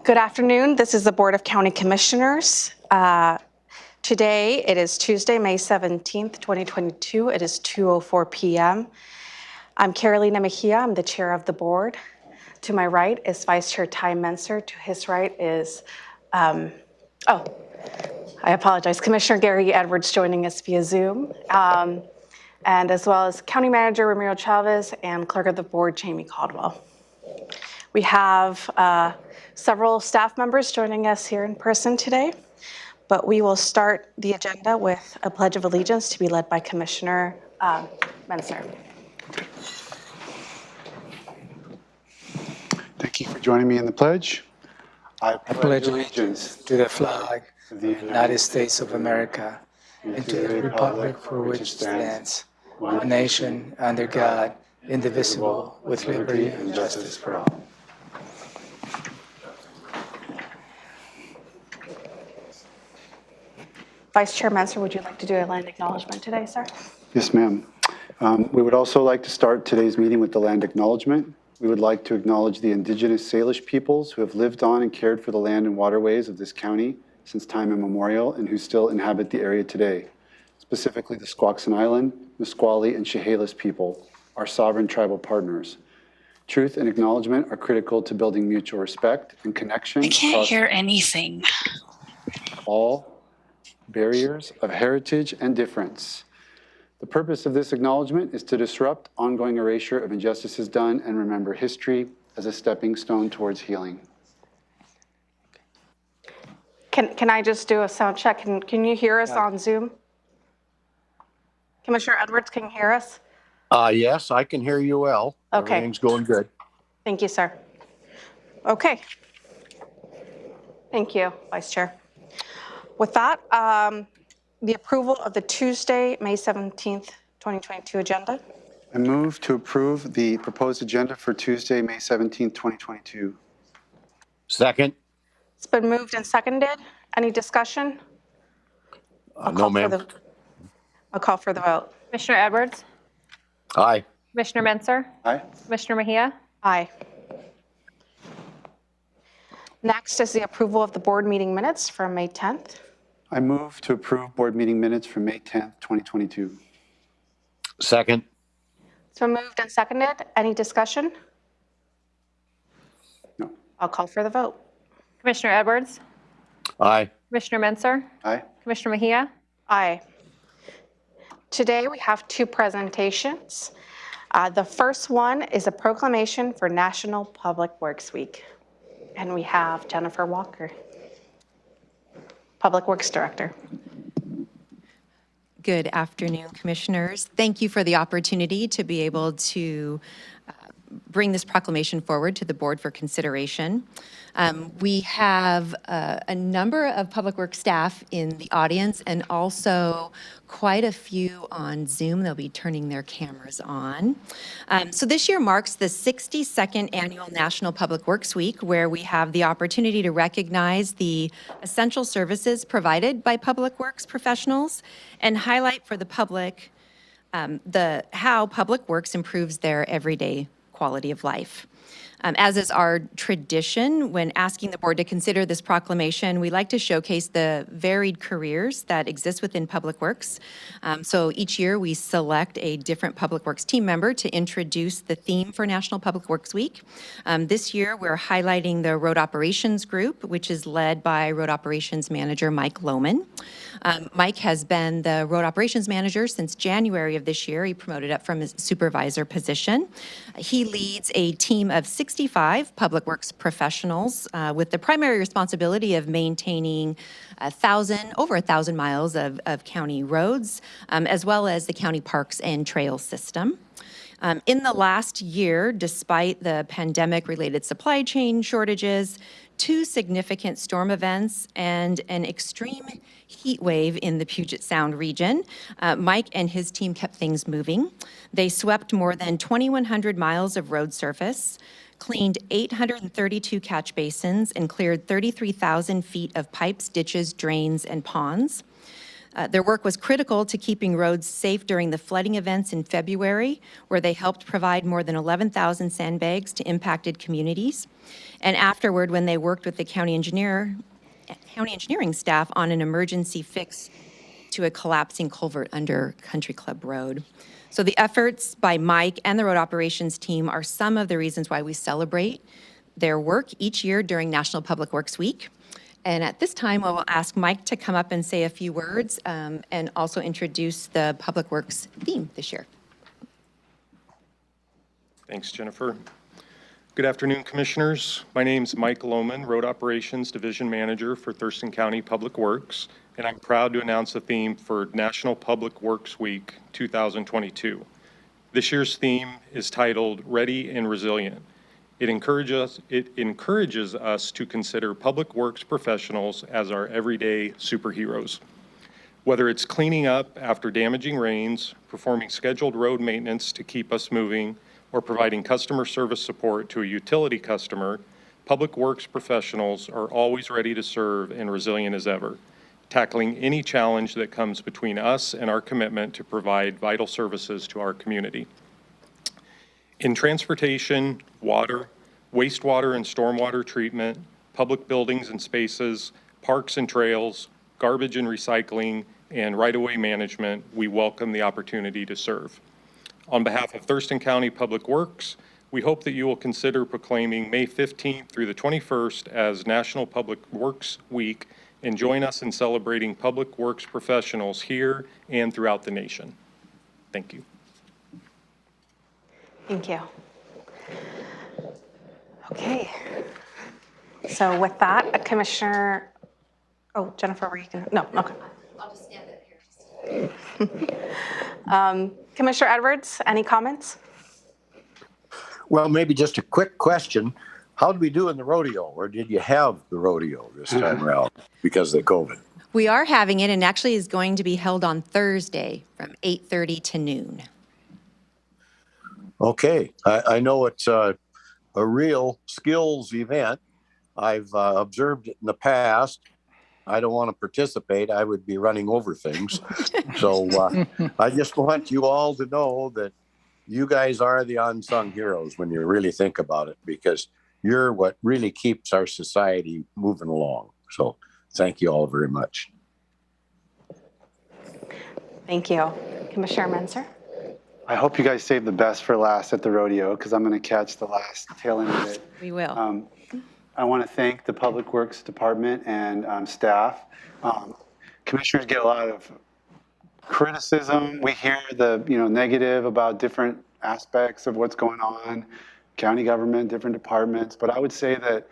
Good afternoon. This is the Board of County Commissioners. Today, it is Tuesday, May 17th, 2022. It is 2:04 p.m. I'm Carolina Mejia. I'm the chair of the board. To my right is Vice Chair Ty Menser. To his right is, I apologize, Commissioner Gary Edwards joining us via Zoom. And as well as County Manager Ramiro Chavez and Clerk of the Board Jamie Caldwell. We have several staff members joining us here in person today, but we will start the agenda with a Pledge of Allegiance to be led by Commissioner Menser. Thank you for joining me in the pledge. I pledge allegiance to the flag of the United States of America and to the republic for which it stands, one nation under God, indivisible, with liberty and justice for all. Vice Chair Menser, would you like to do a land acknowledgement today, sir? Yes, ma'am. We would also like to start today's meeting with the land acknowledgement. We would like to acknowledge the Indigenous Salish peoples who have lived on and cared for the land and waterways of this county since time immemorial and who still inhabit the area today, specifically the Squaxin Island, Nisqually, and Chehalis people, our sovereign tribal partners. Truth and acknowledgement are critical to building mutual respect and connection. I can't hear anything. All barriers of heritage and difference. The purpose of this acknowledgement is to disrupt ongoing erasure of injustices done and remember history as a stepping stone towards healing. Can I just do a sound check? Can you hear us on Zoom? Commissioner Edwards, can you hear us? Yes, I can hear you well. Okay. Everything's going good. Thank you, sir. Okay. Thank you, Vice Chair. With that, the approval of the Tuesday, May 17th, 2022 agenda. I move to approve the proposed agenda for Tuesday, May 17th, 2022. Second. It's been moved and seconded. Any discussion? No, ma'am. I'll call for the vote. Commissioner Edwards? Aye. Commissioner Menser? Aye. Commissioner Mejia? Aye. Next is the approval of the board meeting minutes from May 10th. I move to approve board meeting minutes for May 10th, 2022. Second. It's been moved and seconded. Any discussion? No. I'll call for the vote. Commissioner Edwards? Aye. Commissioner Menser? Aye. Commissioner Mejia? Aye. Today we have two presentations. The first one is a proclamation for National Public Works Week. And we have Jennifer Walker, Public Works Director. Good afternoon, Commissioners. Thank you for the opportunity to be able to bring this proclamation forward to the board for consideration. We have a number of Public Works staff in the audience and also quite a few on Zoom. They'll be turning their cameras on. So this year marks the 62nd annual National Public Works Week, where we have the opportunity to recognize the essential services provided by Public Works professionals and highlight for the public how Public Works improves their everyday quality of life. As is our tradition, when asking the board to consider this proclamation, we like to showcase the varied careers that exist within Public Works. So each year we select a different Public Works team member to introduce the theme for National Public Works Week. This year we're highlighting the Road Operations Group, which is led by Road Operations Manager Mike Lohman. Mike has been the Road Operations Manager since January of this year. He promoted up from his supervisor position. He leads a team of 65 Public Works professionals with the primary responsibility of maintaining over 1,000 miles of county roads, as well as the county parks and trail system. In the last year, despite the pandemic-related supply chain shortages, 2 significant storm events, and an extreme heat wave in the Puget Sound region, Mike and his team kept things moving. They swept more than 2,100 miles of road surface, cleaned 832 catch basins, and cleared 33,000 feet of pipes, ditches, drains, and ponds. Their work was critical to keeping roads safe during the flooding events in February, where they helped provide more than 11,000 sandbags to impacted communities. And afterward, when they worked with the county engineering staff on an emergency fix to a collapsing culvert under Country Club Road. So the efforts by Mike and the road operations team are some of the reasons why we celebrate their work each year during National Public Works Week. And at this time, I will ask Mike to come up and say a few words and also introduce the Public Works theme this year. Thanks, Jennifer. Good afternoon, Commissioners. My name is Mike Lohman, Road Operations Division Manager for Thurston County Public Works, and I'm proud to announce the theme for National Public Works Week 2022. This year's theme is titled Ready and Resilient. It encourages us to consider public works professionals as our everyday superheroes. Whether it's cleaning up after damaging rains, performing scheduled road maintenance to keep us moving, or providing customer service support to a utility customer, public works professionals are always ready to serve and resilient as ever, tackling any challenge that comes between us and our commitment to provide vital services to our community. In transportation, water, wastewater and stormwater treatment, public buildings and spaces, parks and trails, garbage and recycling, and right-of-way management, we welcome the opportunity to serve. On behalf of Thurston County Public Works, we hope that you will consider proclaiming May 15th through the 21st as National Public Works Week and join us in celebrating public works professionals here and throughout the nation. Thank you. Thank you. Okay. So with that, Commissioner, Jennifer, were you going to? No, okay. I'll just stand up here. Commissioner Edwards, any comments? Well, maybe just a quick question. How did we do in the rodeo, or did you have the rodeo this time around because of COVID? We are having it, and actually is going to be held on Thursday from 8:30 to noon. Okay, I know it's a real skills event. I've observed it in the past. I don't want to participate. I would be running over things. So I just want you all to know that you guys are the unsung heroes when you really think about it, because you're what really keeps our society moving along. So thank you all very much. Thank you. Commissioner Menser? I hope you guys saved the best for last at the rodeo, because I'm going to catch the last tail end of it. We will. I want to thank the Public Works Department and staff. Commissioners get a lot of criticism. We hear the negative about different aspects of what's going on, county government, different departments. But I would say that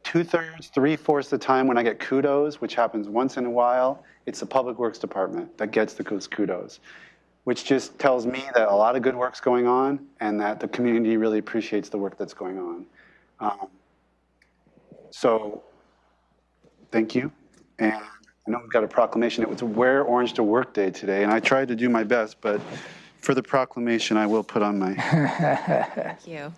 2/3, 3/4 of the time when I get kudos, which happens once in a while, it's the Public Works Department that gets those kudos, which just tells me that a lot of good work's going on and that the community really appreciates the work that's going on. So thank you. And I know we've got a proclamation. It was Wear Orange to Work Day today, and I tried to do my best, but for the proclamation, I will put on my... Thank you.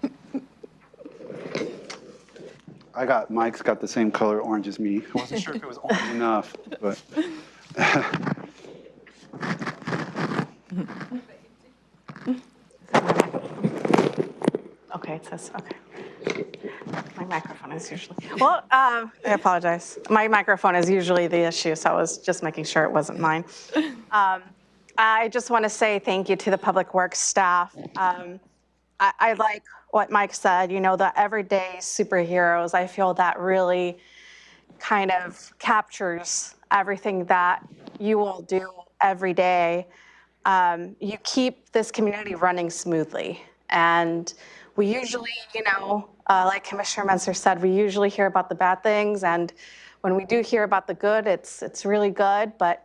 Mike's got the same color orange as me. I wasn't sure if it was orange enough, but... Okay, it says, okay. My microphone is usually, well, I apologize. My microphone is usually the issue, so I was just making sure it wasn't mine. I just want to say thank you to the Public Works staff. I like what Mike said, the everyday superheroes. I feel that really kind of captures everything that you all do every day. You keep this community running smoothly. And we usually, like Commissioner Menser said, we usually hear about the bad things. And when we do hear about the good, it's really good. But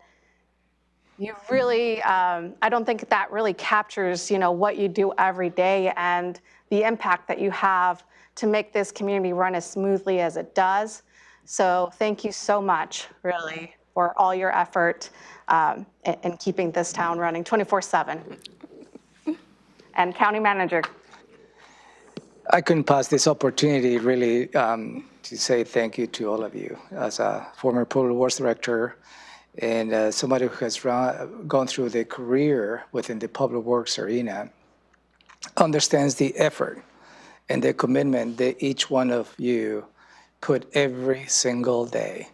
you really, I don't think that really captures, what you do every day and the impact that you have to make this community run as smoothly as it does. So thank you so much, really, for all your effort in keeping this town running 24/7. And County Manager. I couldn't pass this opportunity really to say thank you to all of you. As a former Public Works Director And somebody who has gone through their career within the public works arena understands the effort and the commitment that each one of you put every single day.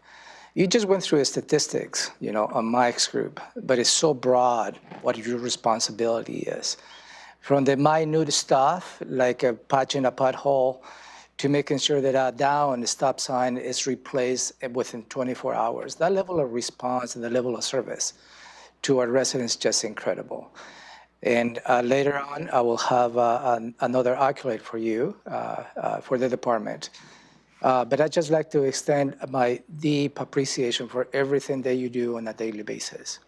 You just went through the statistics, on Mike's group, but it's so broad what your responsibility is. From the minute stuff, like patching a pothole, to making sure that a down stop sign is replaced within 24 hours. That level of response and the level of service to our residents is just incredible. And later on, I will have another accolade for you, for the department. But I'd just like to extend my deep appreciation for everything that you do on a daily basis.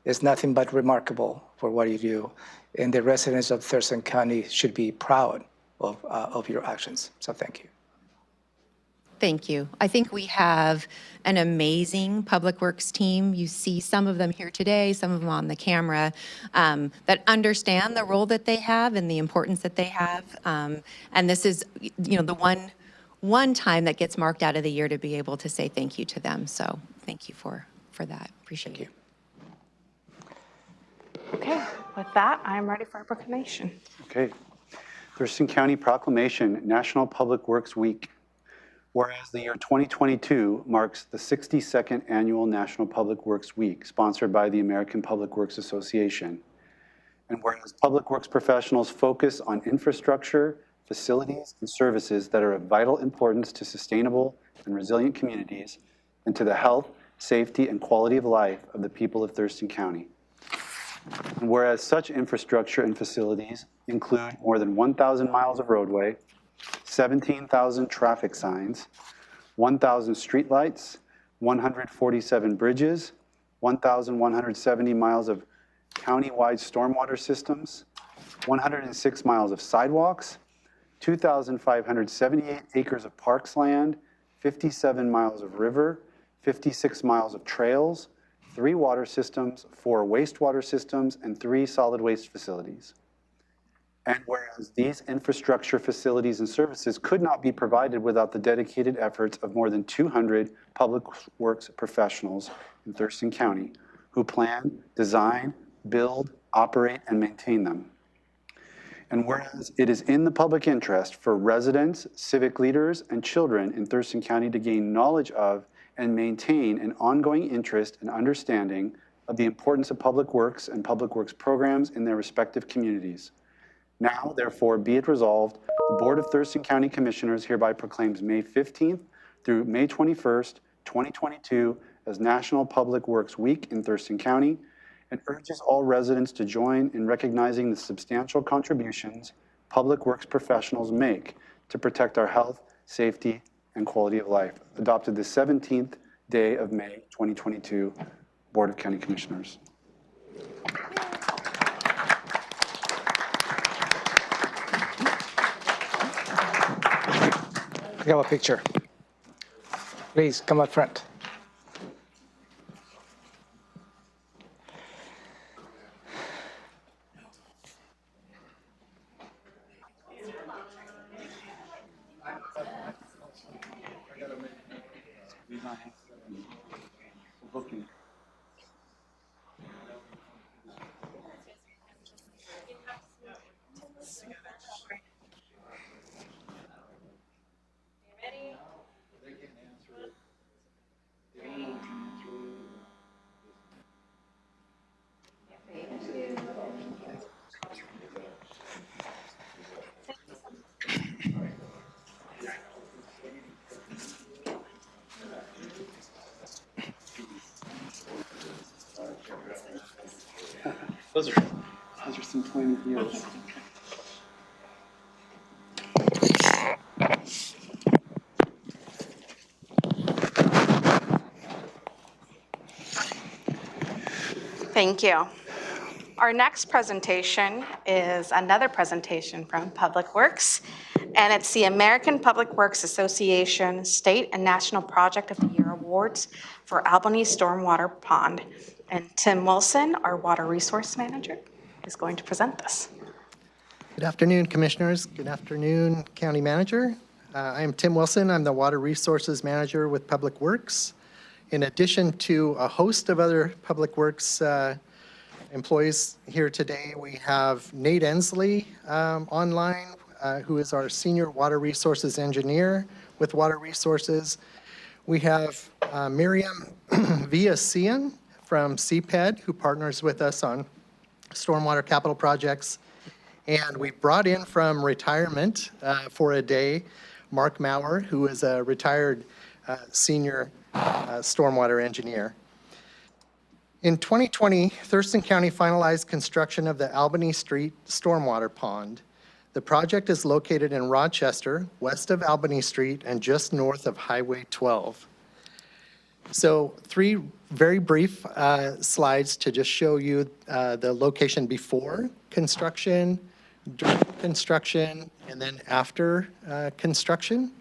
It's nothing but remarkable for what you do, and the residents of Thurston County should be proud of your actions. So thank you. Thank you. I think we have an amazing Public Works team. You see some of them here today, some of them on the camera, that understand the role that they have and the importance that they have. And this is, the one time that gets marked out of the year to be able to say thank you to them. So thank you for that. Appreciate it. Okay, with that, I'm ready for a proclamation. Okay. Thurston County Proclamation, National Public Works Week. Whereas the year 2022 marks the 62nd Annual National Public Works Week, sponsored by the American Public Works Association. And whereas public works professionals focus on infrastructure, facilities, and services that are of vital importance to sustainable and resilient communities and to the health, safety, and quality of life of the people of Thurston County. And whereas such infrastructure and facilities include more than 1,000 miles of roadway, 17,000 traffic signs, 1,000 streetlights, 147 bridges, 1,170 miles of county-wide stormwater systems, 106 miles of sidewalks, 2,578 acres of parks land, 57 miles of river, 56 miles of trails, 3 water systems, 4 wastewater systems, and 3 solid waste facilities. And whereas these infrastructure facilities and services could not be provided without the dedicated efforts of more than 200 public works professionals in Thurston County who plan, design, build, operate, and maintain them. And whereas it is in the public interest for residents, civic leaders, and children in Thurston County to gain knowledge of and maintain an ongoing interest and understanding of the importance of public works and public works programs in their respective communities. Now, therefore, be it resolved, the Board of Thurston County Commissioners hereby proclaims May 15th through May 21st, 2022 as National Public Works Week in Thurston County and urges all residents to join in recognizing the substantial contributions public works professionals make to protect our health, safety, and quality of life. Adopted the 17th day of May, 2022, Board of County Commissioners. We have a picture. Please come up front. Those are some poignant years. Thank you. Our next presentation is another presentation from Public Works, and it's the American Public Works Association State and National Project of the Year Awards for Albany Stormwater Pond. And Tim Wilson, our Water Resource Manager, is going to present this. Good afternoon, Commissioners. Good afternoon, County Manager. I am Tim Wilson. I'm the Water Resources Manager with Public Works. In addition to a host of other Public Works employees here today, we have Nate Ensley online, who is our Senior Water Resources Engineer with Water Resources. We have Miriam Villasian from CPED, who partners with us on stormwater capital projects. And we brought in from retirement for a day, Mark Maurer, who is a retired senior stormwater engineer. In 2020, Thurston County finalized construction of the Albany Street Stormwater Pond. The project is located in Rochester, west of Albany Street and just north of Highway 12. So 3 very brief slides to just show you the location before construction, during construction, and then after construction.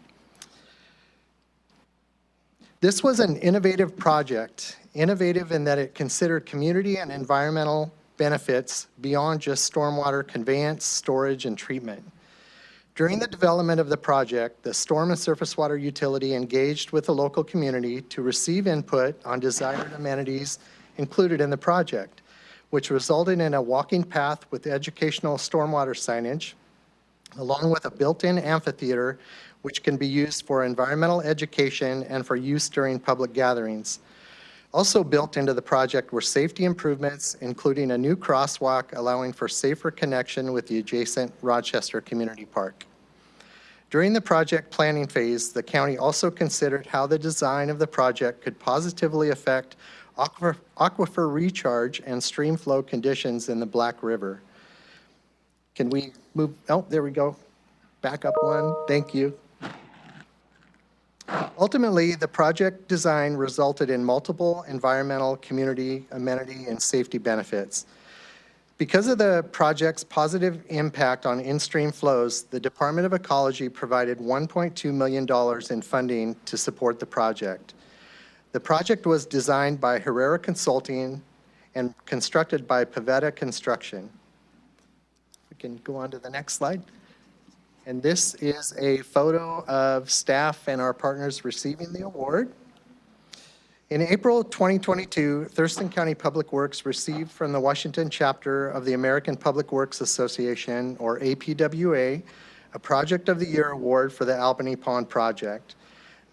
This was an innovative project, innovative in that it considered community and environmental benefits beyond just stormwater conveyance, storage, and treatment. During the development of the project, the storm and surface water utility engaged with the local community to receive input on desired amenities included in the project, which resulted in a walking path with educational stormwater signage, along with a built-in amphitheater, which can be used for environmental education and for use during public gatherings. Also built into the project were safety improvements, including a new crosswalk allowing for safer connection with the adjacent Rochester Community Park. During the project planning phase, the county also considered how the design of the project could positively affect aquifer recharge and stream flow conditions in the Black River. Can we move? Oh, there we go. Back up one. Thank you. Ultimately, the project design resulted in multiple environmental, community, amenity, and safety benefits. Because of the project's positive impact on in-stream flows, the Department of Ecology provided $1.2 million in funding to support the project. The project was designed by Herrera Consulting and constructed by Pavetta Construction. We can go on to the next slide. And this is a photo of staff and our partners receiving the award. In April 2022, Thurston County Public Works received from the Washington chapter of the American Public Works Association, or APWA, a Project of the Year award for the Albany Pond project.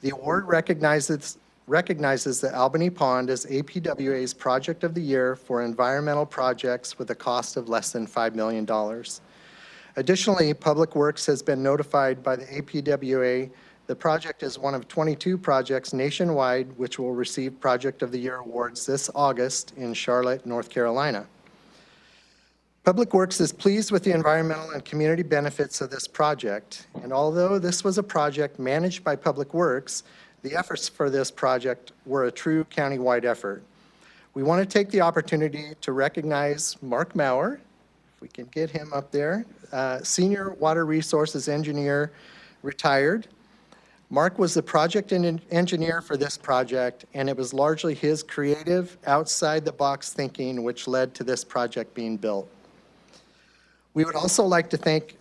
The award recognizes the Albany Pond as APWA's Project of the Year for environmental projects with a cost of less than $5 million. Additionally, Public Works has been notified by the APWA the project is one of 22 projects nationwide which will receive Project of the Year awards this August in Charlotte, North Carolina. Public Works is pleased with the environmental and community benefits of this project, and although this was a project managed by Public Works, the efforts for this project were a true countywide effort. We want to take the opportunity to recognize Mark Maurer, if we can get him up there, Senior Water Resources Engineer, retired. Mark was the project engineer for this project, and it was largely his creative, outside-the-box thinking which led to this project being built. We would also like to thank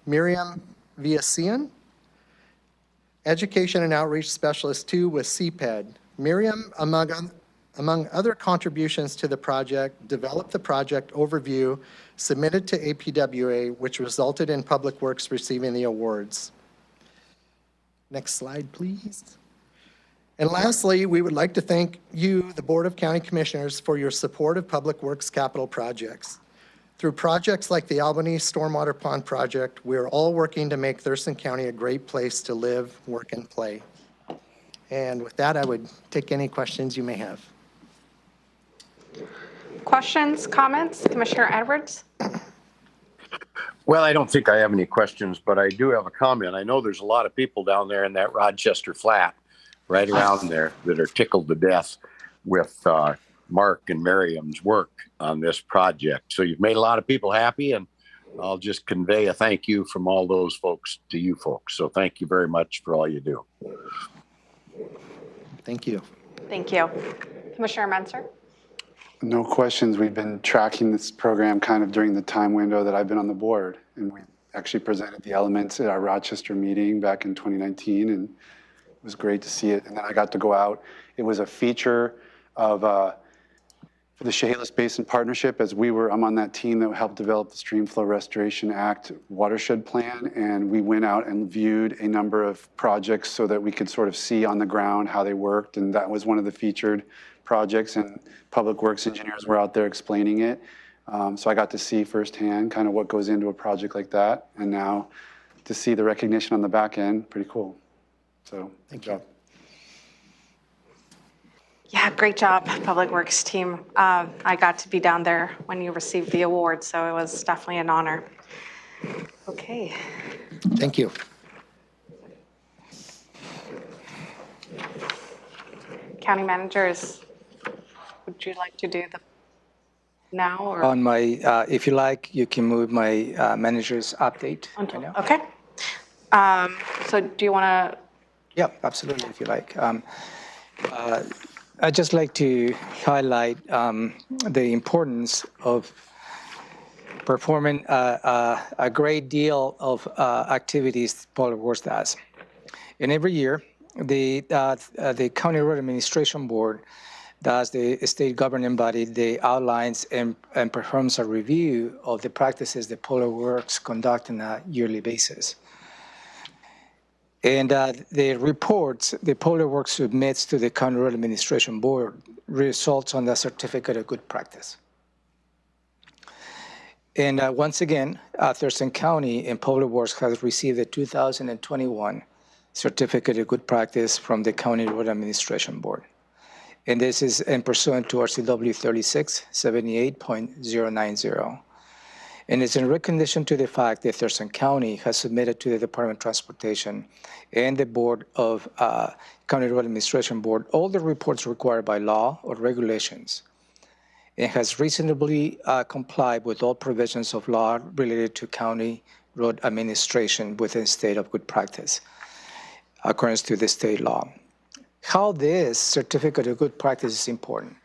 Miriam Villasian, Education and Outreach Specialist 2 with CPED. Miriam, among other contributions to the project, developed the project overview submitted to APWA, which resulted in Public Works receiving the awards. Next slide, please. And lastly, we would like to thank you, the Board of County Commissioners, for your support of Public Works capital projects. Through projects like the Albany Stormwater Pond project, we are all working to make Thurston County a great place to live, work, and play. And with that, I would take any questions you may have. Questions, comments? Commissioner Edwards? Well, I don't think I have any questions, but I do have a comment. I know there's a lot of people down there in that Rochester flat, right around there, that are tickled to death with Mark and Miriam's work on this project. So you've made a lot of people happy, and I'll just convey a thank you from all those folks to you folks. So thank you very much for all you do. Thank you. Thank you. Commissioner Menser? No questions. We've been tracking this program kind of during the time window that I've been on the board. And we actually presented the elements at our Rochester meeting back in 2019. And It was great to see it. And then I got to go out. It was a feature of for the Chehalis Basin Partnership, as I'm on that team that helped develop the Streamflow Restoration Act Watershed Plan, and we went out and viewed a number of projects so that we could sort of see on the ground how they worked, and that was one of the featured projects, and Public Works engineers were out there explaining it. So I got to see firsthand kind of what goes into a project like that, and now to see the recognition on the back end, pretty cool. So, good job. Yeah, great job, Public Works team. I got to be down there when you received the award, so it was definitely an honor. Okay. Thank you. County managers, would you like to do the now or? On my, if you like, you can move my manager's update right now. Okay. So do you want to? Yeah, absolutely, if you like. I'd just like to highlight the importance of performing a great deal of activities Public Works does. And every year, the County Road Administration Board does, the state governing body, they outlines and performs a review of the practices that Public Works conduct on a yearly basis. And the reports the Public Works submits to the County Road Administration Board results on the Certificate of Good Practice. And once again, Thurston County and Public Works has received the 2021 Certificate of Good Practice from the County Road Administration Board. And this is in pursuant to RCW 3678.090. And it's in recognition to the fact that Thurston County has submitted to the Department of Transportation and the Board of County Road Administration Board all the reports required by law or regulations, and has reasonably complied with all provisions of law related to county road administration within state of good practice, according to the state law. How this certificate of good practice is important.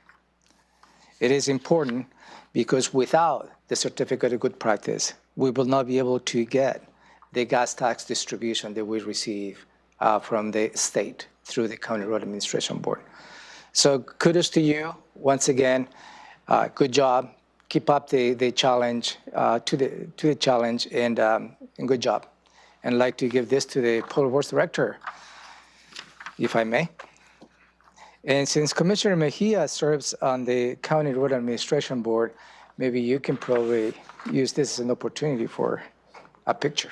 It is important because without the certificate of good practice, we will not be able to get the gas tax distribution that we receive from the state through the County Road Administration Board. So kudos to you once again. Good job. Keep up the challenge to the challenge, and good job. And I'd like to give this to the Public Works Director, if I may. And since Commissioner Mejia serves on the County Road Administration Board, maybe you can probably use this as an opportunity for a picture.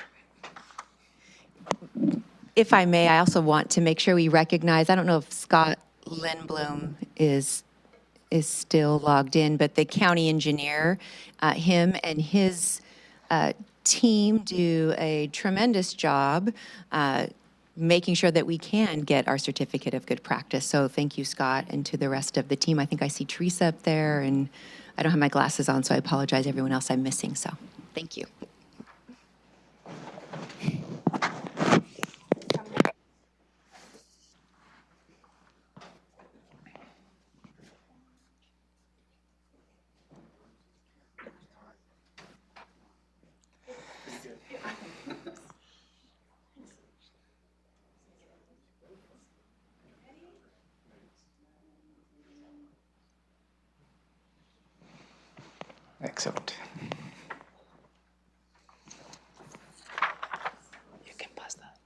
If I may, I also want to make sure we recognize, I don't know if Scott Lindblom is still logged in, but the county engineer, him and his team do a tremendous job making sure that we can get our certificate of good practice. So thank you, Scott, and to the rest of the team. I think I see Teresa up there, and I don't have my glasses on, so I apologize everyone else I'm missing. So thank you. Excellent. You can pass that.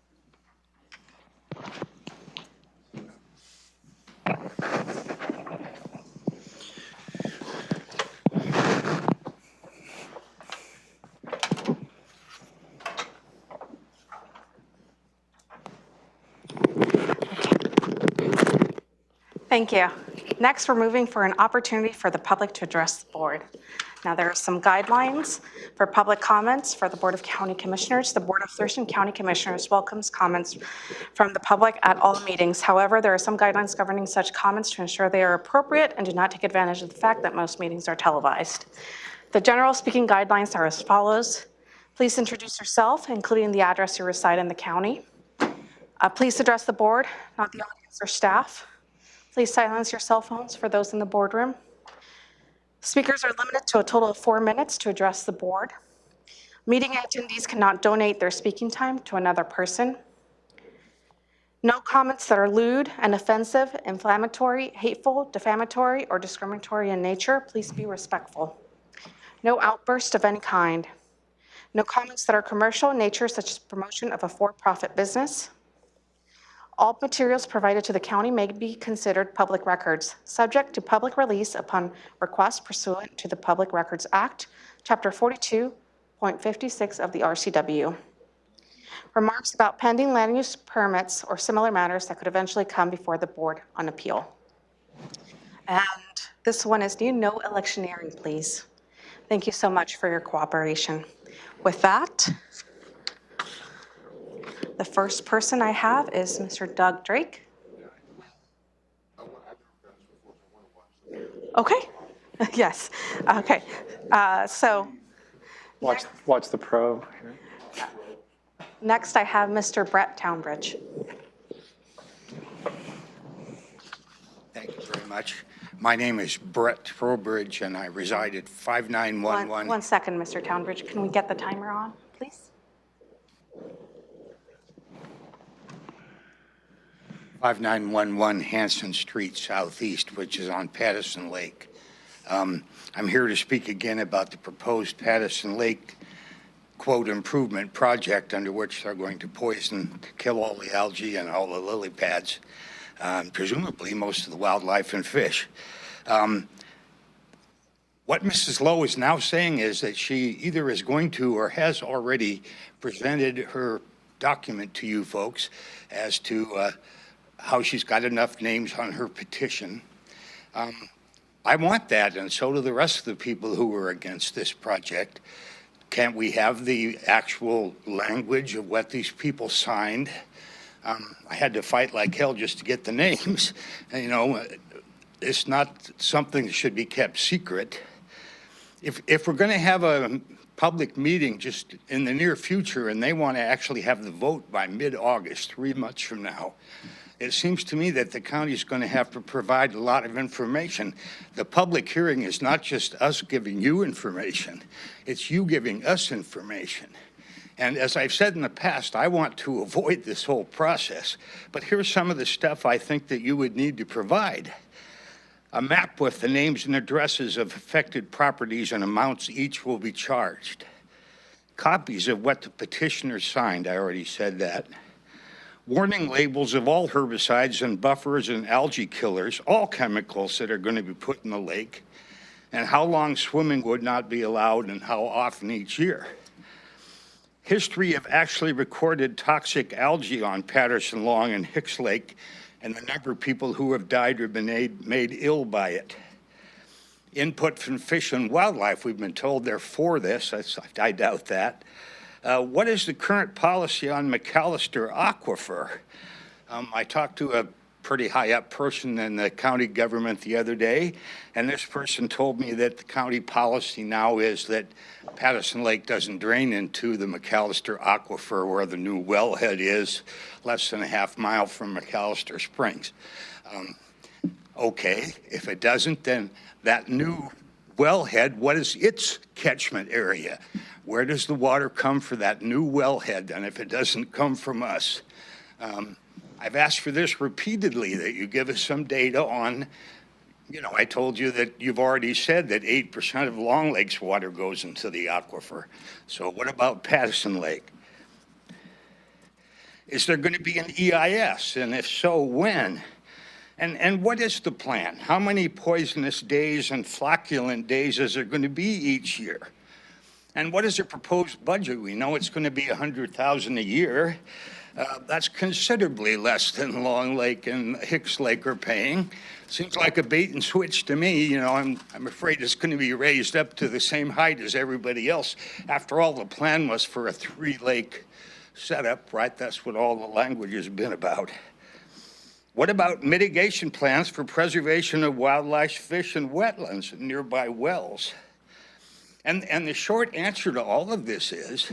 Thank you. Next, we're moving for an opportunity for the public to address the board. Now, there are some guidelines for public comments for the Board of County Commissioners. The Board of Thurston County Commissioners welcomes comments from the public at all meetings. However, there are some guidelines governing such comments to ensure they are appropriate and do not take advantage of the fact that most meetings are televised. The general speaking guidelines are as follows. Please introduce yourself, including the address you reside in the county. Please address the board, not the audience or staff. Please silence your cell phones for those in the boardroom. Speakers are limited to a total of 4 minutes to address the board. Meeting attendees cannot donate their speaking time to another person. No comments that are lewd and offensive, inflammatory, hateful, defamatory, or discriminatory in nature. Please be respectful. No outburst of any kind. No comments that are commercial in nature, such as promotion of a for-profit business. All materials provided to the county may be considered public records, subject to public release upon request pursuant to the Public Records Act, Chapter 42.56 of the RCW. Remarks about pending land use permits or similar matters that could eventually come before the board on appeal. And this one is no electioneering, please. Thank you so much for your cooperation. With that, the first person I have is Mr. Doug Drake. Okay, yes, okay. So Watch the pro. next I have Mr. Brett Townbridge. Thank you very much. My name is Brett Trowbridge, and I reside at 5911. One second, Mr. Townbridge. Can we get the timer on, please? 5911 Hanson Street Southeast, which is on Patterson Lake. I'm here to speak again about the proposed Patterson Lake, quote, improvement project under which they're going to poison, kill all the algae and all the lily pads, presumably most of the wildlife and fish. What Mrs. Lowe is now saying is that she either is going to or has already presented her document to you folks as to how she's got enough names on her petition. I want that, and so do the rest of the people who are against this project. Can't we have the actual language of what these people signed? I had to fight like hell just to get the names. And, you know, it's not something that should be kept secret. If we're going to have a public meeting just in the near future and they want to actually have the vote by mid-August, 3 months from now, it seems to me that the county is going to have to provide a lot of information. The public hearing is not just us giving you information, it's you giving us information. And as I've said in the past, I want to avoid this whole process. But here's some of the stuff I think that you would need to provide. A map with the names and addresses of affected properties and amounts each will be charged. Copies of what the petitioner signed, I already said that. Warning labels of all herbicides and buffers and algae killers, all chemicals that are going to be put in the lake, and how long swimming would not be allowed and how often each year. History of actually recorded toxic algae on Patterson Long and Hicks Lake, and the number of people who have died or been made ill by it. Input from Fish and Wildlife, we've been told they're for this. I doubt that. What is the current policy on Mcallister Aquifer? I talked to a pretty high up person in the county government the other day, and this person told me that the county policy now is that Patterson Lake doesn't drain into the Mcallister Aquifer where the new wellhead is, less than a half mile from Mcallister Springs. Okay, if it doesn't, then that new wellhead, what is its catchment area? Where does the water come for that new wellhead? And if it doesn't come from us, I've asked for this repeatedly, that you give us some data on, you know, I told you that you've already said that 8% of Long Lake's water goes into the aquifer. So what about Patterson Lake? Is there going to be an EIS? And if so, when? And what is the plan? How many poisonous days and flocculent days is there going to be each year? And what is the proposed budget? We know it's going to be $100,000 a year. That's considerably less than Long Lake and Hicks Lake are paying. Seems like a bait and switch to me. You know, I'm afraid it's going to be raised up to the same height as everybody else. After all, the plan was for a 3-lake setup, right? That's what all the language has been about. What about mitigation plans for preservation of wildlife, fish, and wetlands and nearby wells? And the short answer to all of this is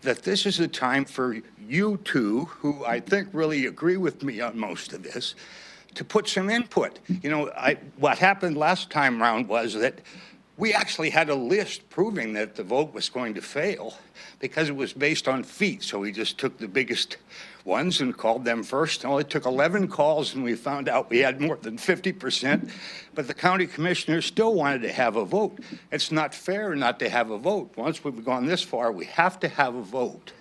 that this is a time for you two, who I think really agree with me on most of this, to put some input. You know, what happened last time around was that we actually had a list proving that the vote was going to fail because it was based on feet. So we just took the biggest ones and called them first. It only took 11 calls and we found out we had more than 50%, but the county commissioners still wanted to have a vote. It's not fair not to have a vote. Once we've gone this far, we have to have a vote.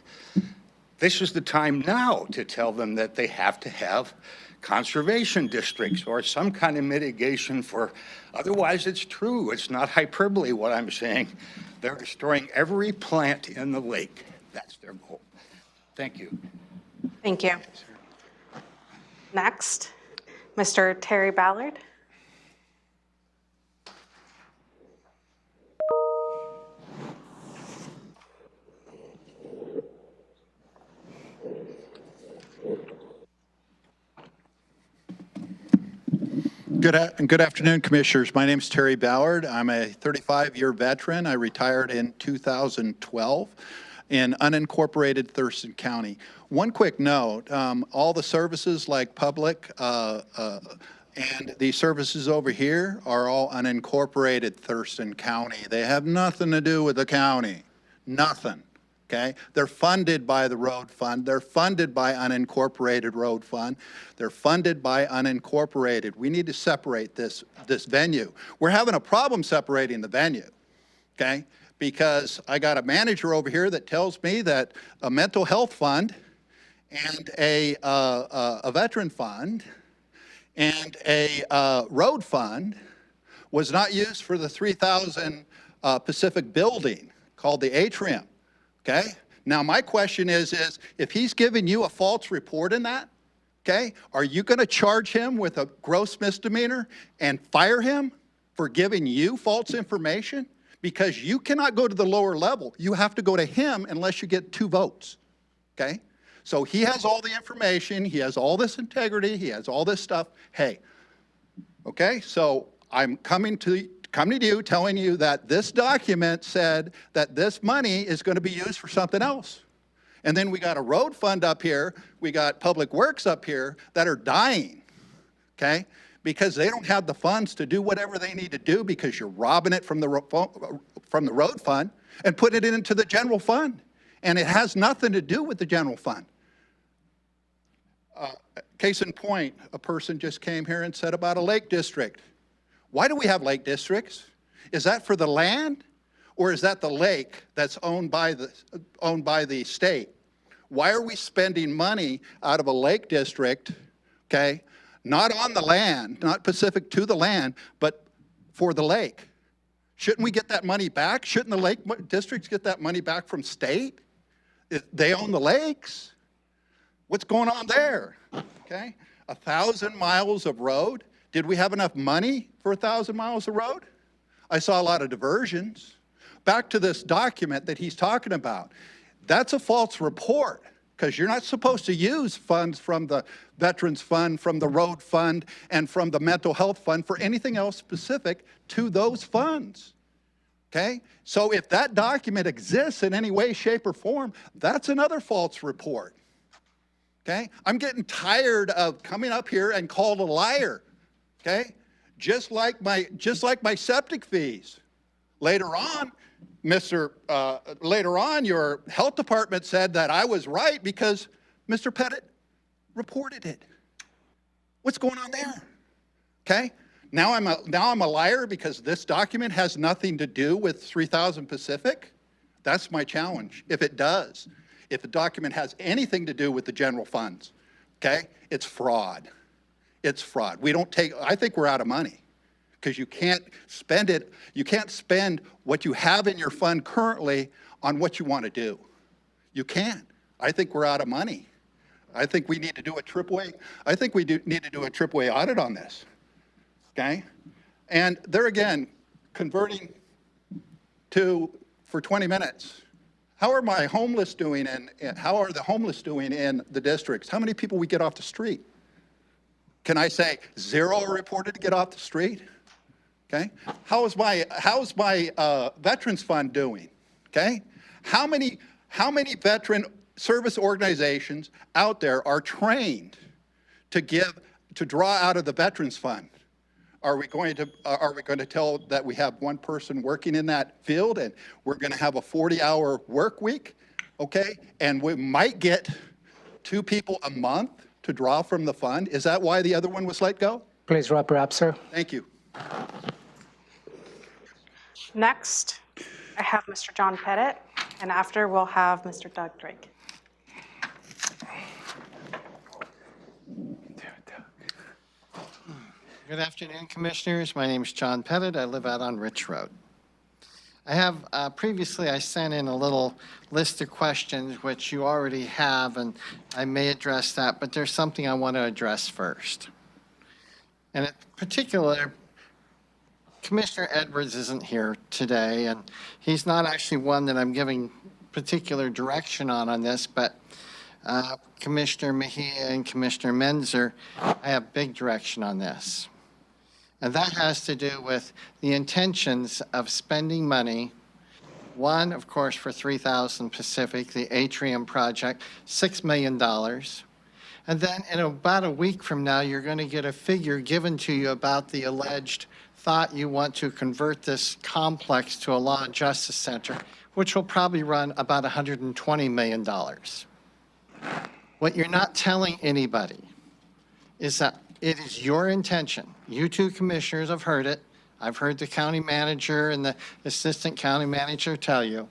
This is the time now to tell them that they have to have conservation districts or some kind of mitigation for, otherwise it's true. It's not hyperbole what I'm saying. They're destroying every plant in the lake. That's their goal. Thank you. Thank you. Next, Mr. Terry Ballard. Good afternoon, Commissioners. My name is Terry Ballard. I'm a 35-year veteran. I retired in 2012 in unincorporated Thurston County. One quick note, all the services like public and the services over here are all unincorporated Thurston County. They have nothing to do with the county, nothing. Okay? They're funded by the road fund. They're funded by unincorporated road fund. They're funded by unincorporated. We need to separate this venue. We're having a problem separating the venue, okay? Because I got a manager over here that tells me that a mental health fund and a veteran fund and a road fund was not used for the 3,000 Pacific building called the atrium. Okay? Now, my question is if he's giving you a false report in that, okay, are you going to charge him with a gross misdemeanor and fire him for giving you false information? Because you cannot go to the lower level. You have to go to him unless you get 2 votes. Okay? So he has all the information. He has all this integrity. He has all this stuff. Hey, okay, so I'm coming to you telling you that this document said that this money is going to be used for something else. And then we got a road fund up here, we got public works up here that are dying, okay? Because they don't have the funds to do whatever they need to do because you're robbing it from the road fund and putting it into the general fund. And it has nothing to do with the general fund. Case in point, a person just came here and said about a lake district. Why do we have lake districts? Is that for the land, or is that the lake that's owned by the state? Why are we spending money out of a lake district, okay, not on the land, not specific to the land, but for the lake? Shouldn't we get that money back? Shouldn't the lake districts get that money back from state? They own the lakes. What's going on there? Okay, 1,000 miles of road. Did we have enough money for 1,000 miles of road? I saw a lot of diversions. Back to this document that he's talking about. That's a false report because you're not supposed to use funds from the Veterans Fund, from the Road Fund, and from the Mental Health Fund for anything else specific to those funds. Okay? So if that document exists in any way, shape, or form, that's another false report. Okay? I'm getting tired of coming up here and called a liar. Okay? Just like my septic fees. Later on, your health department said that I was right because Mr. Pettit reported it. What's going on there? Okay? Now I'm a liar because this document has nothing to do with 3,000 Pacific? That's my challenge, if it does. If the document has anything to do with the general funds, okay? It's fraud. It's fraud. I think we're out of money because you can't spend it. You can't spend what you have in your fund currently on what you want to do. You can't. I think we're out of money. I think we need to do a AAA. I think we need to do a AAA audit on this. Okay? And there again, converting for 20 minutes. How are my homeless doing and how are the homeless doing in the districts? How many people we get off the street? Can I say 0 are reported to get off the street? Okay. How's my Veterans Fund doing? Okay. How many veteran service organizations out there are trained to draw out of the Veterans Fund? Are we going to tell that we have one person working in that field and we're going to have a 40-hour work week? Okay. And we might get 2 people a month to draw from the fund? Is that why the other one was let go? Please wrap her up, sir. Thank you. Next, I have Mr. John Pettit, and after we'll have Mr. Doug Drake. Good afternoon, Commissioners. My name is John Pettit. I live out on Rich Road. I have, previously I sent in a little list of questions which you already have, and I may address that, but there's something I want to address first. And in particular, Commissioner Edwards isn't here today, and he's not actually one that I'm giving particular direction on this, but Commissioner Mejia and Commissioner Menzer, I have big direction on this. And that has to do with the intentions of spending money. One, of course, for 3000 Pacific, the Atrium project, $6 million. And then in about a week from now, you're going to get a figure given to you about the alleged thought you want to convert this complex to a law and justice center, which will probably run about $120 million. What you're not telling anybody is that it is your intention. You two commissioners have heard it. I've heard the county manager and the assistant county manager tell you.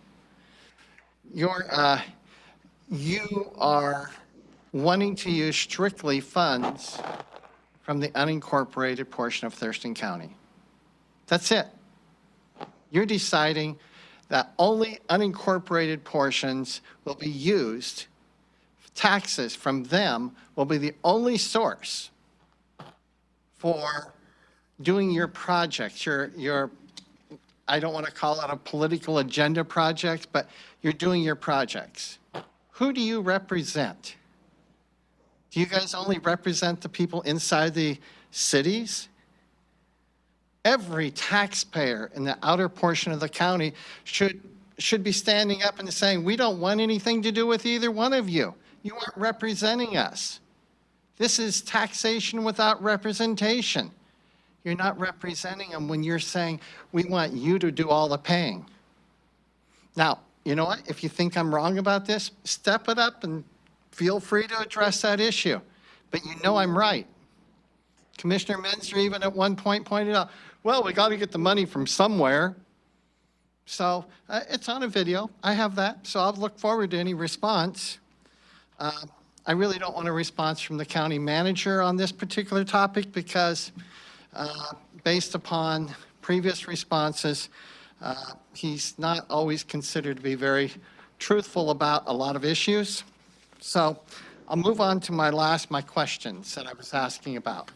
You are wanting to use strictly funds from the unincorporated portion of Thurston County. That's it. You're deciding that only unincorporated portions will be used. Taxes from them will be the only source for doing your projects, your I don't want to call it a political agenda project, but you're doing your projects. Who do you represent? Do you guys only represent the people inside the cities? Every taxpayer in the outer portion of the county should be standing up and saying, we don't want anything to do with either one of you. You aren't representing us. This is taxation without representation. You're not representing them when you're saying, we want you to do all the paying. Now, you know what? If you think I'm wrong about this, step it up and feel free to address that issue. But you know I'm right. Commissioner Menzer even at one point pointed out, well, we got to get the money from somewhere. So it's on a video. I have that. So I'll look forward to any response. I really don't want a response from the county manager on this particular topic because based upon previous responses, he's not always considered to be very truthful about a lot of issues. So I'll move on to my questions that I was asking about.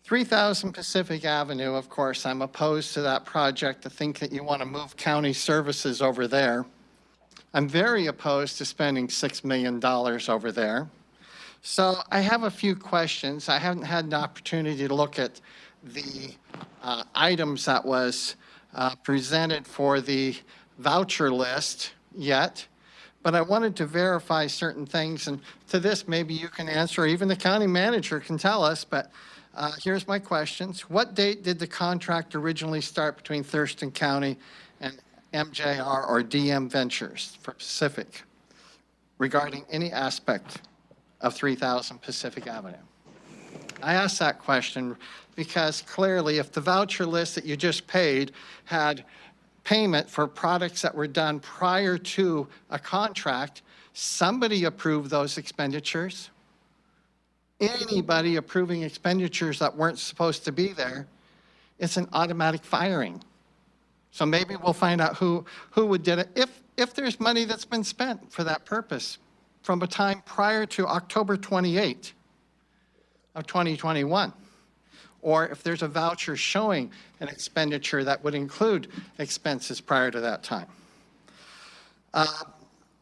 3000 Pacific Avenue, of course, I'm opposed to that project to think that you want to move county services over there. I'm very opposed to spending $6 million over there. So I have a few questions. I haven't had an opportunity to look at the items that was presented for the voucher list yet, but I wanted to verify certain things. And to this, maybe you can answer, or even the county manager can tell us, but here's my questions. What date did the contract originally start between Thurston County and MJR or DM Ventures for Pacific regarding any aspect of 3000 Pacific Avenue? I asked that question because clearly if the voucher list that you just paid had payment for products that were done prior to a contract, somebody approved those expenditures. Anybody approving expenditures that weren't supposed to be there, it's an automatic firing. So maybe we'll find out who would did it if there's money that's been spent for that purpose from a time prior to October 28 of 2021, or if there's a voucher showing an expenditure that would include expenses prior to that time.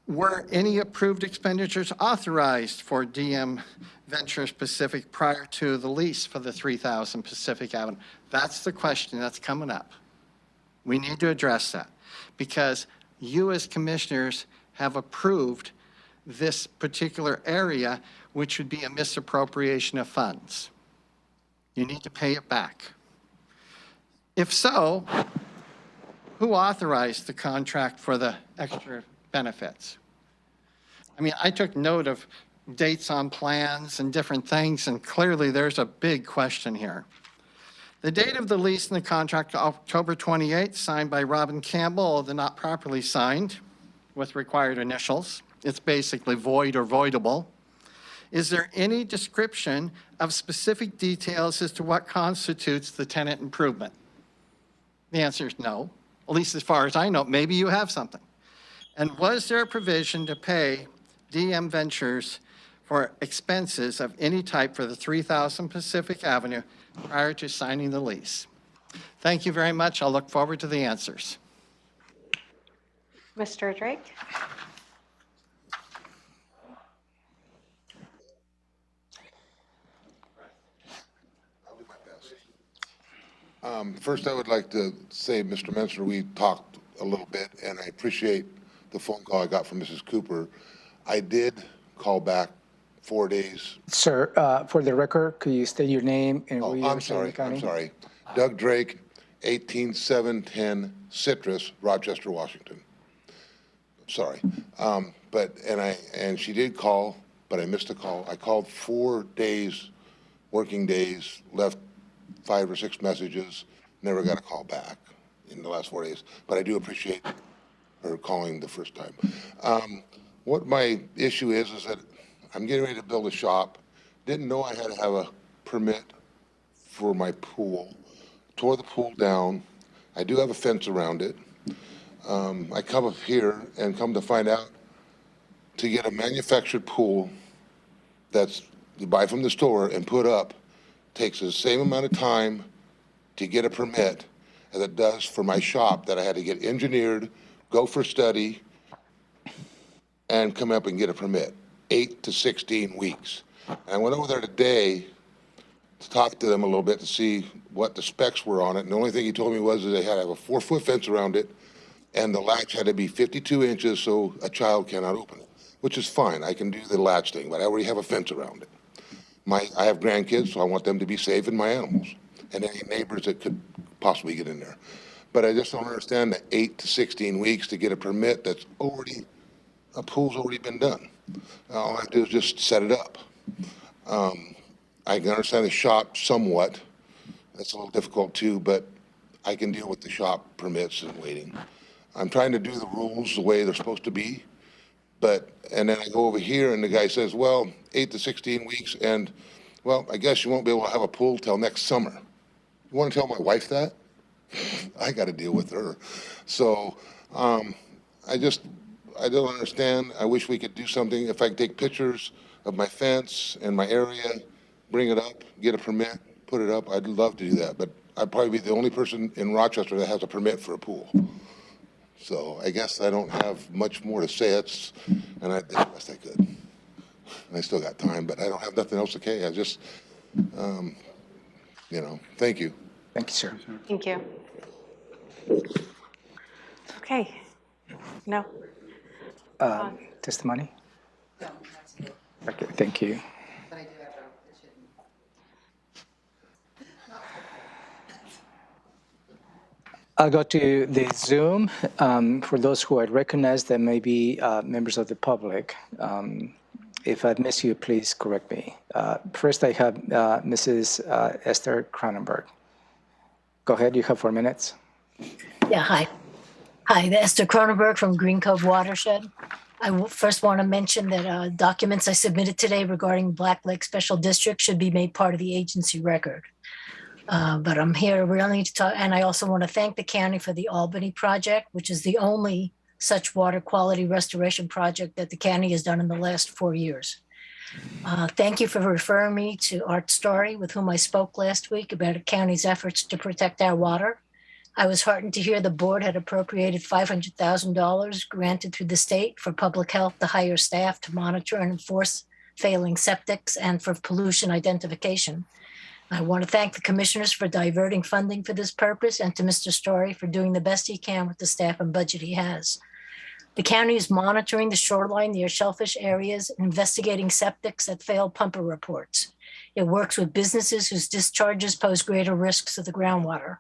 Were any approved expenditures authorized for DM Ventures Pacific prior to the lease for the 3000 Pacific Avenue? That's the question that's coming up. We need to address that because you as commissioners have approved this particular area, which would be a misappropriation of funds. You need to pay it back. If so, who authorized the contract for the extra benefits? I mean, I took note of dates on plans and different things, and clearly there's a big question here. The date of the lease and the contract, October 28th, signed by Robin Campbell, although not properly signed with required initials. It's basically void or voidable. Is there any description of specific details as to what constitutes the tenant improvement? The answer is no, at least as far as I know. Maybe you have something. And was there a provision to pay DM Ventures for expenses of any type for the 3000 Pacific Avenue prior to signing the lease? Thank you very much. I'll look forward to the answers. Mr. Drake? First, I would like to say, Mr. Menser, we talked a little bit, and I appreciate the phone call I got from Mrs. Cooper. I did call back 4 days. Sir, for the record, could you state your name and where you I'm represent the sorry, county? I'm sorry. Doug Drake, 18710 Citrus, Rochester, Washington. Sorry. And she did call, but I missed a call. I called 4 days, working days, left 5 or 6 messages, never got a call back in the last 4 days. But I do appreciate her calling the first time. What my issue is that I'm getting ready to build a shop. Didn't know I had to have a permit for my pool. Tore the pool down. I do have a fence around it. I come up here and come to find out to get a manufactured pool that's you buy from the store and put up takes the same amount of time to get a permit as it does for my shop that I had to get engineered, go for study, and come up and get a permit. 8 to 16 weeks. And I went over there today to talk to them a little bit to see what the specs were on it. And the only thing he told me was that they had to have a 4-foot fence around it, and the latch had to be 52 inches so a child cannot open it, which is fine. I can do the latch thing, but I already have a fence around it. I have grandkids, so I want them to be safe and my animals and any neighbors that could possibly get in there. But I just don't understand the 8 to 16 weeks to get a permit that's already, a pool's already been done. All I have to do is just set it up. I can understand the shop somewhat. That's a little difficult too, but I can deal with the shop permits and waiting. I'm trying to do the rules the way they're supposed to be. And then I go over here and the guy says, well, 8 to 16 weeks. And well, I guess you won't be able to have a pool till next summer. You want to tell my wife that? I got to deal with her. So I don't understand. I wish we could do something. If I could take pictures of my fence and my area, bring it up, get a permit, put it up, I'd love to do that. But I'd probably be the only person in Rochester that has a permit for a pool. So I guess I don't have much more to say. And I did the best I could. And I still got time, but I don't have nothing else to say. I just, thank you. Thank you, sir. Thank you. Okay. No. Testimony? No, that's good. Okay, thank you. But I do have I'll go to the Zoom. For those who I recognize that may be members of the public, if I miss you, please correct me. First, I have Mrs. Esther Cronenberg. Go ahead, you have 4 minutes. Yeah, hi. Hi, Esther Cronenberg from Green Cove Watershed. I first want to mention that documents I submitted today regarding Black Lake Special District should be made part of the agency record. But I'm here really to talk, and I also want to thank the county for the Albany project, which is the only such water quality restoration project that the county has done in the last 4 years. Thank you for referring me to Art Story, with whom I spoke last week about the county's efforts to protect our water. I was heartened to hear the board had appropriated $500,000 granted through the state for public health to hire staff to monitor and enforce failing septics and for pollution identification. I want to thank the commissioners for diverting funding for this purpose, and to Mr. Story for doing the best he can with the staff and budget he has. The county is monitoring the shoreline near shellfish areas and investigating septics that failed pumper reports. It works with businesses whose discharges pose greater risks to the groundwater.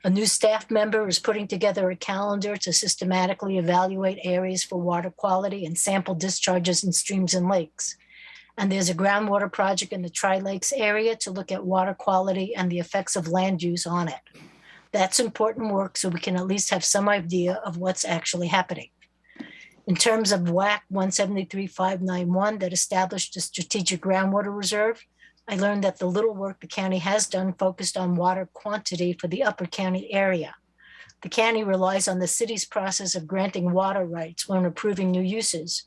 A new staff member is putting together a calendar to systematically evaluate areas for water quality and sample discharges in streams and lakes. And there's a groundwater project in the Tri-Lakes area to look at water quality and the effects of land use on it. That's important work so we can at least have some idea of what's actually happening. In terms of WAC 173591 that established a strategic groundwater reserve, I learned that the little work the county has done focused on water quantity for the Upper County area. The county relies on the city's process of granting water rights when approving new uses.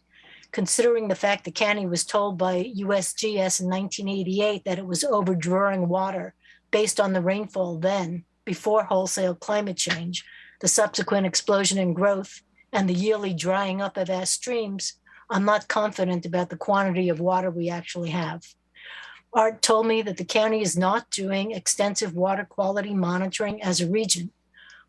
Considering the fact the county was told by USGS in 1988 that it was overdrawing water based on the rainfall then, before wholesale climate change, the subsequent explosion in growth, and the yearly drying up of our streams, I'm not confident about the quantity of water we actually have. Art told me that the county is not doing extensive water quality monitoring as a region.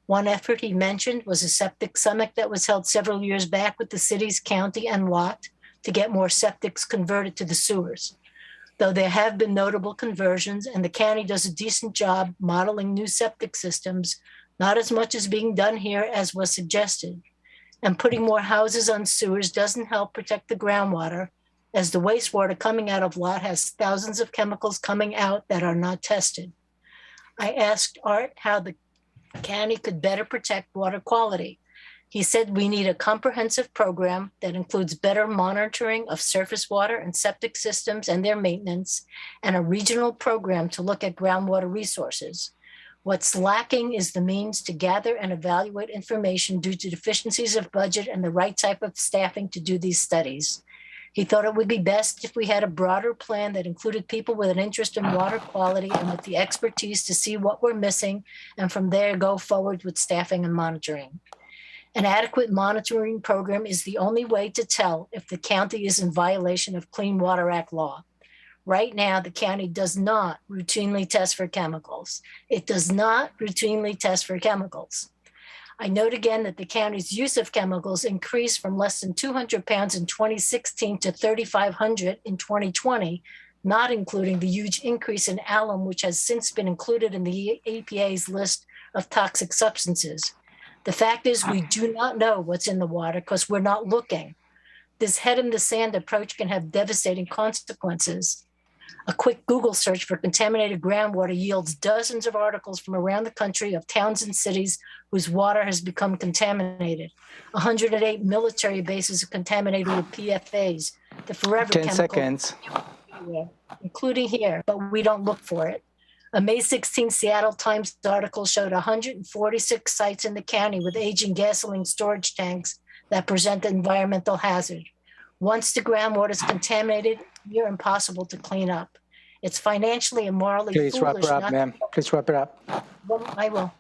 One effort he mentioned was a septic summit that was held several years back with the cities, county, and lot to get more septics converted to the sewers. Though there have been notable conversions and the county does a decent job modeling new septic systems, not as much is being done here as was suggested. And putting more houses on sewers doesn't help protect the groundwater, as the wastewater coming out of lot has thousands of chemicals coming out that are not tested. I asked Art how the county could better protect water quality. He said we need a comprehensive program that includes better monitoring of surface water and septic systems and their maintenance, and a regional program to look at groundwater resources. What's lacking is the means to gather and evaluate information due to deficiencies of budget and the right type of staffing to do these studies. He thought it would be best if we had a broader plan that included people with an interest in water quality and with the expertise to see what we're missing, and from there go forward with staffing and monitoring. An adequate monitoring program is the only way to tell if the county is in violation of Clean Water Act law. Right now, the county does not routinely test for chemicals. It does not routinely test for chemicals. I note again that the county's use of chemicals increased from less than 200 pounds in 2016 to 3,500 in 2020, not including the huge increase in alum, which has since been included in the EPA's list of toxic substances. The fact is we do not know what's in the water because we're not looking. This head in the sand approach can have devastating consequences. A quick Google search for contaminated groundwater yields dozens of articles from around the country of towns and cities whose water has become contaminated. 108 military bases are contaminated with PFAs, the forever 10 chemical, seconds. including here, but we don't look for it. A May 16 Seattle Times article showed 146 sites in the county with aging gasoline storage tanks that present an environmental hazard. Once the groundwater is contaminated, near impossible to clean up. It's financially and morally Please wrap foolish. it up, ma'am. Please wrap it up. Well, I will.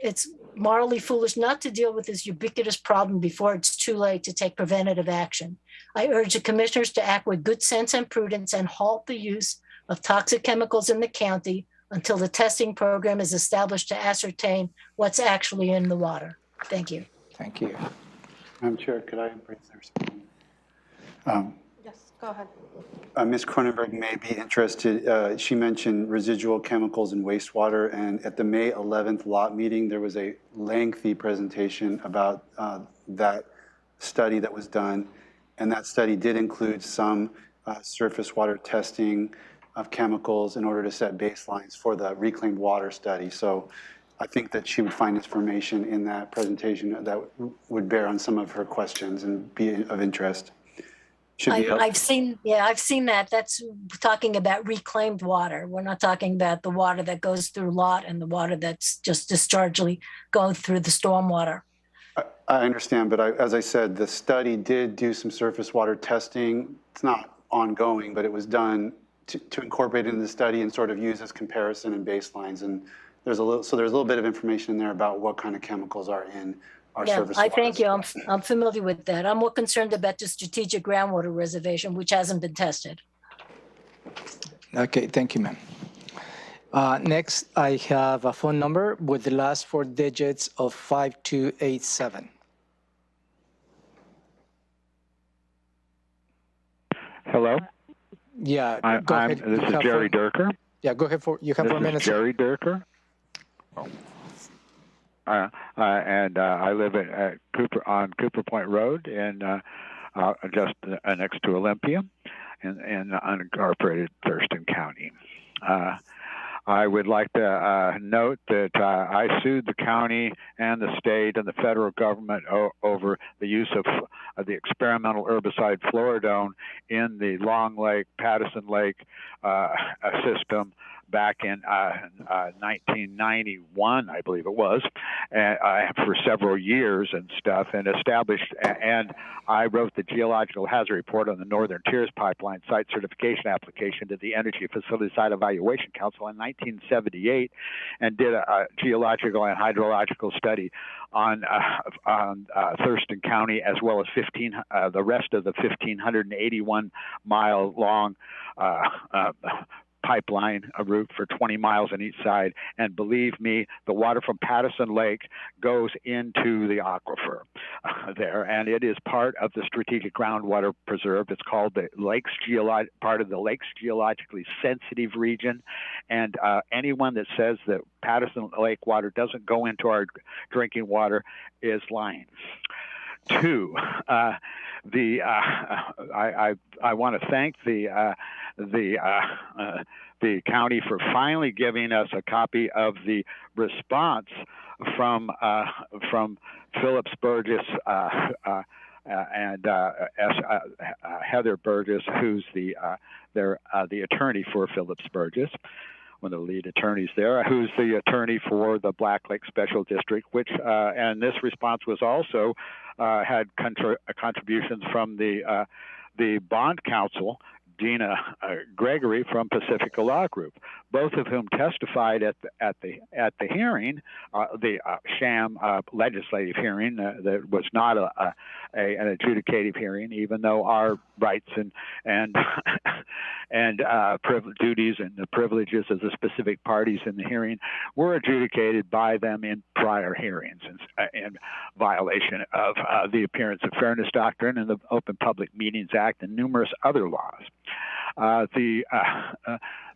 It's morally foolish not to deal with this ubiquitous problem before it's too late to take preventative action. I urge the commissioners to act with good sense and prudence and halt the use of toxic chemicals in the county until the testing program is established to ascertain what's actually in the water. Thank you. Thank you. Madam Chair, could I briefly respond? Yes, go ahead. Ms. Cronenberg may be interested. She mentioned residual chemicals in wastewater, and at the May 11th lot meeting, there was a lengthy presentation about that study that was done, and that study did include some surface water testing of chemicals in order to set baselines for the reclaimed water study. So I think that she would find information in that presentation that would bear on some of her questions and be of interest. I've seen that. That's talking about reclaimed water. We're not talking about the water that goes through lot and the water that's just dischargely going through the stormwater. I understand, but as I said, the study did do some surface water testing. It's not ongoing, but it was done to incorporate it in the study and sort of use as comparison and baselines. And there's a little bit of information in there about what kind of chemicals are in our surface water. Thank you. I'm familiar with that. I'm more concerned about the strategic groundwater reservation, which hasn't been tested. Okay, thank you, ma'am. Next, I have a phone number with the last 4 digits of 5287. Hello? Yeah, go ahead. This is Jerry Durker. Yeah, go ahead. You have 4 minutes. Jerry Durker. And I live at on Cooper Point Road in just next to Olympia in unincorporated Thurston County. I would like to note that I sued the county and the state and the federal government over the use of the experimental herbicide Floridone in the Long Lake, Patterson Lake system back in 1991, I believe it was, for several years and stuff, and established, and I wrote the geological hazard report on the Northern Tiers Pipeline site certification application to the Energy Facility Site Evaluation Council in 1978, and did a geological and hydrological study on Thurston County, as well as the rest of the 1,581-mile long pipeline route for 20 miles on each side. And believe me, the water from Patterson Lake goes into the aquifer there, and it is part of the strategic groundwater preserve. It's called the part of the lake's geologically sensitive region. And anyone that says that Patterson Lake water doesn't go into our drinking water is lying. Two, I want to thank the county for finally giving us a copy of the response from Phillips Burgess and Heather Burgess, who's the attorney for Phillips Burgess, one of the lead attorneys there, who's the attorney for the Black Lake Special District, which and this response was also had contributions from the bond counsel, Dina Gregory from Pacifica Law Group, both of whom testified at the hearing, the sham legislative hearing that was not an adjudicative hearing, even though our rights and duties and the privileges of the specific parties in the hearing were adjudicated by them in prior hearings in violation of the Appearance of Fairness Doctrine and the Open Public Meetings Act and numerous other laws.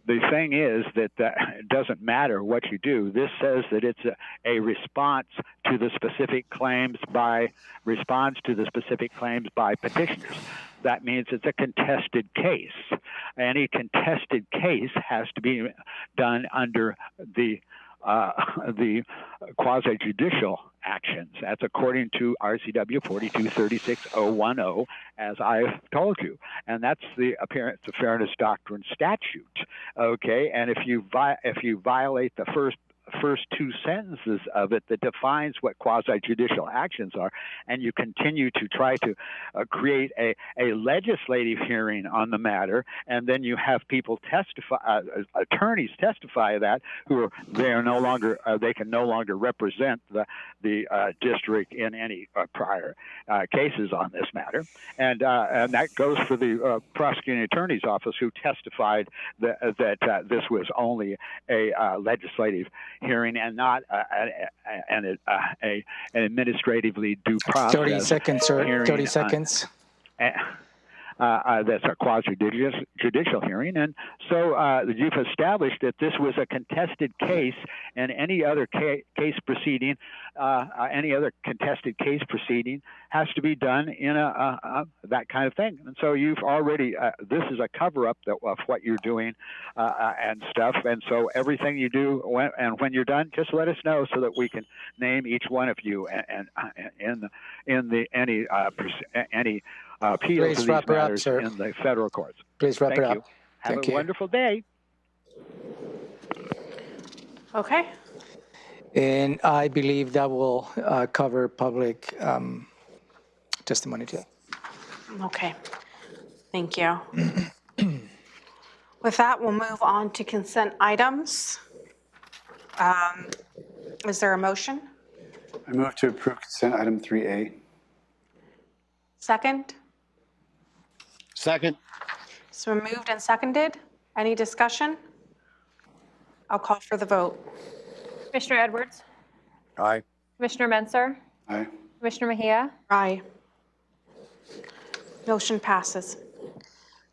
The thing is that it doesn't matter what you do. This says that it's a response to the specific claims by petitioners. That means it's a contested case. Any contested case has to be done under the quasi-judicial actions. That's according to RCW 4236010, as I've told you, and that's the Appearance of Fairness Doctrine statute. Okay, and if you violate the first two sentences of it that defines what quasi-judicial actions are, and you continue to try to create a legislative hearing on the matter, and then you have people testify, attorneys testify that they can no longer represent the district in any prior cases on this matter, and that goes for the prosecuting attorney's office, who testified that this was only a legislative hearing and not an administratively due process. 30 seconds, sir. Hearing 30 seconds. That's a quasi-judicial hearing. And so you've established that this was a contested case, and any other case proceeding, any other contested case proceeding has to be done in that kind of thing. And so you've already, this is a cover-up of what you're doing and stuff. And so everything you do, when you're done, just let us know so that we can name each one of you and any appeals of these matters in the federal courts. Please wrap it up. Have a wonderful day. Okay. And I believe that will cover public testimony today. Okay. Thank you. With that, we'll move on to consent items. Is there a motion? I move to approve consent item 3A. Second? Second. So moved and seconded. Any discussion? I'll call for the vote. Commissioner Edwards? Aye. Commissioner Menser? Aye. Commissioner Mejia? Aye. Motion passes.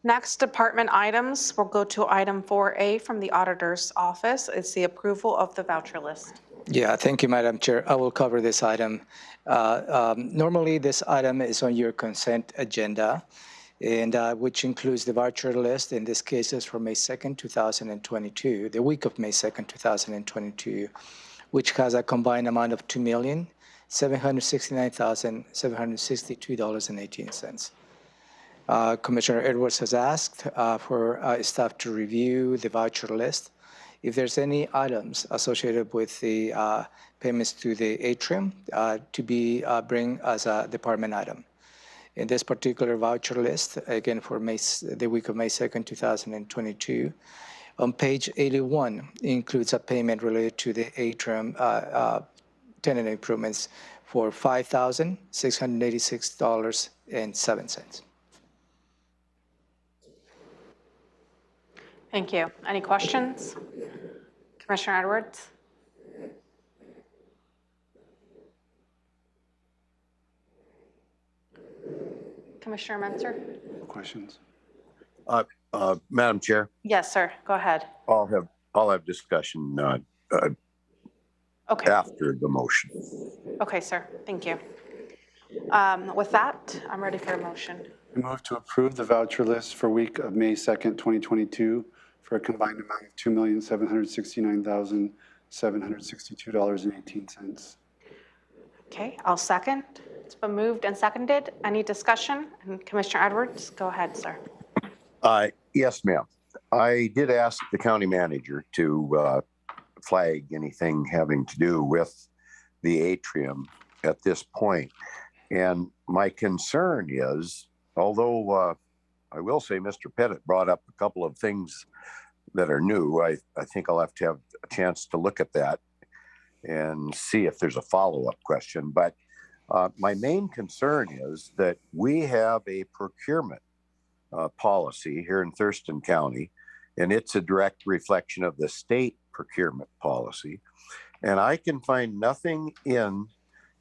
Next, department items. We'll go to item 4A from the auditor's office. It's the approval of the voucher list. Yeah, thank you, Madam Chair. I will cover this item. Normally, this item is on your consent agenda, and which includes the voucher list. In this case, is for May 2nd, 2022, the week of May 2nd, 2022, which has a combined amount of $2,769,762.18. Commissioner Edwards has asked for staff to review the voucher list. If there's any items associated with the payments to the atrium to be bring as a department item. In this particular voucher list, again for the week of May 2nd, 2022, on page 81 includes a payment related to the atrium tenant improvements for $5,686.07. Thank you. Any questions? Commissioner Edwards? Commissioner Menzer? Questions? Madam Chair, Yes, sir. Go ahead. I'll have discussion Okay. after the motion. Okay, sir. Thank you. With that, I'm ready for a motion. I move to approve the voucher list for week of May 2nd, 2022 for a combined amount of $2,769,762.18. Okay, I'll second. It's been moved and seconded. Any discussion? And Commissioner Edwards, go ahead, sir. Yes, ma'am. I did ask the county manager to flag anything having to do with the atrium at this point. And my concern is, although I will say Mr. Pettit brought up a couple of things that are new, I think I'll have to have a chance to look at that and see if there's a follow-up question. But my main concern is that we have a procurement policy here in Thurston County, and it's a direct reflection of the state procurement policy. And I can find nothing in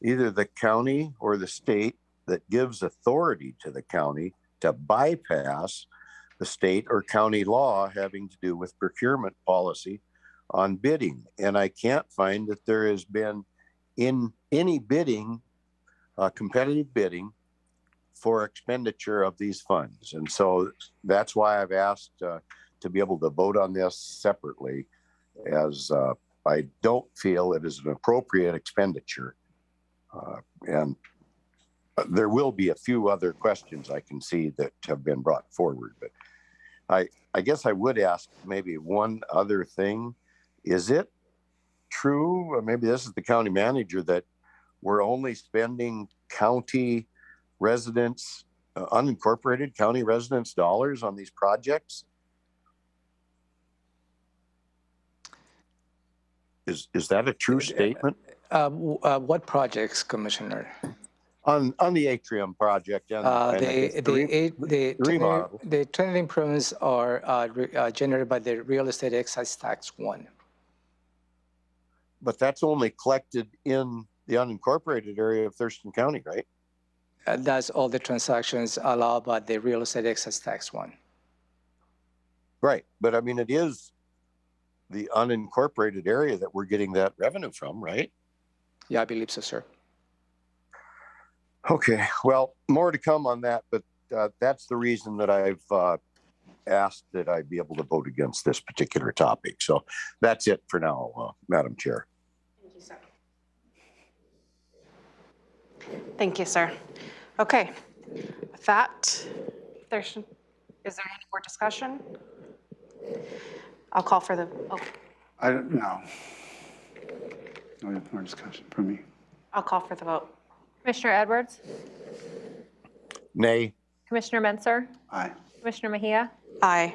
either the county or the state that gives authority to the county to bypass the state or county law having to do with procurement policy on bidding. And I can't find that there has been in any bidding, competitive bidding for expenditure of these funds. And so that's why I've asked to be able to vote on this separately, as I don't feel it is an appropriate expenditure. And there will be a few other questions I can see that have been brought forward, but I guess I would ask maybe one other thing. Is it true, or maybe this is the county manager, that we're only spending county residents, unincorporated county residents' dollars on these projects? Is that a true statement? What projects, Commissioner? On the atrium project and the tenant improvements are generated by the real estate excise tax 1. But that's only collected in the unincorporated area of Thurston County, right? That's all the transactions allowed by the real estate excise tax 1. Right, but I mean, it is the unincorporated area that we're getting that revenue from, right? Yeah, I believe so, sir. Okay, well, more to come on that, but that's the reason that I've asked that I be able to vote against this particular topic. So that's it for now, Madam Chair. Thank you, sir. Thank you, sir. Okay, with that, is there any more discussion? I'll call for the, I don't know. No more discussion for me. I'll call for the vote. Commissioner Edwards? Nay. Commissioner Menzer? Aye. Commissioner Mejia? Aye.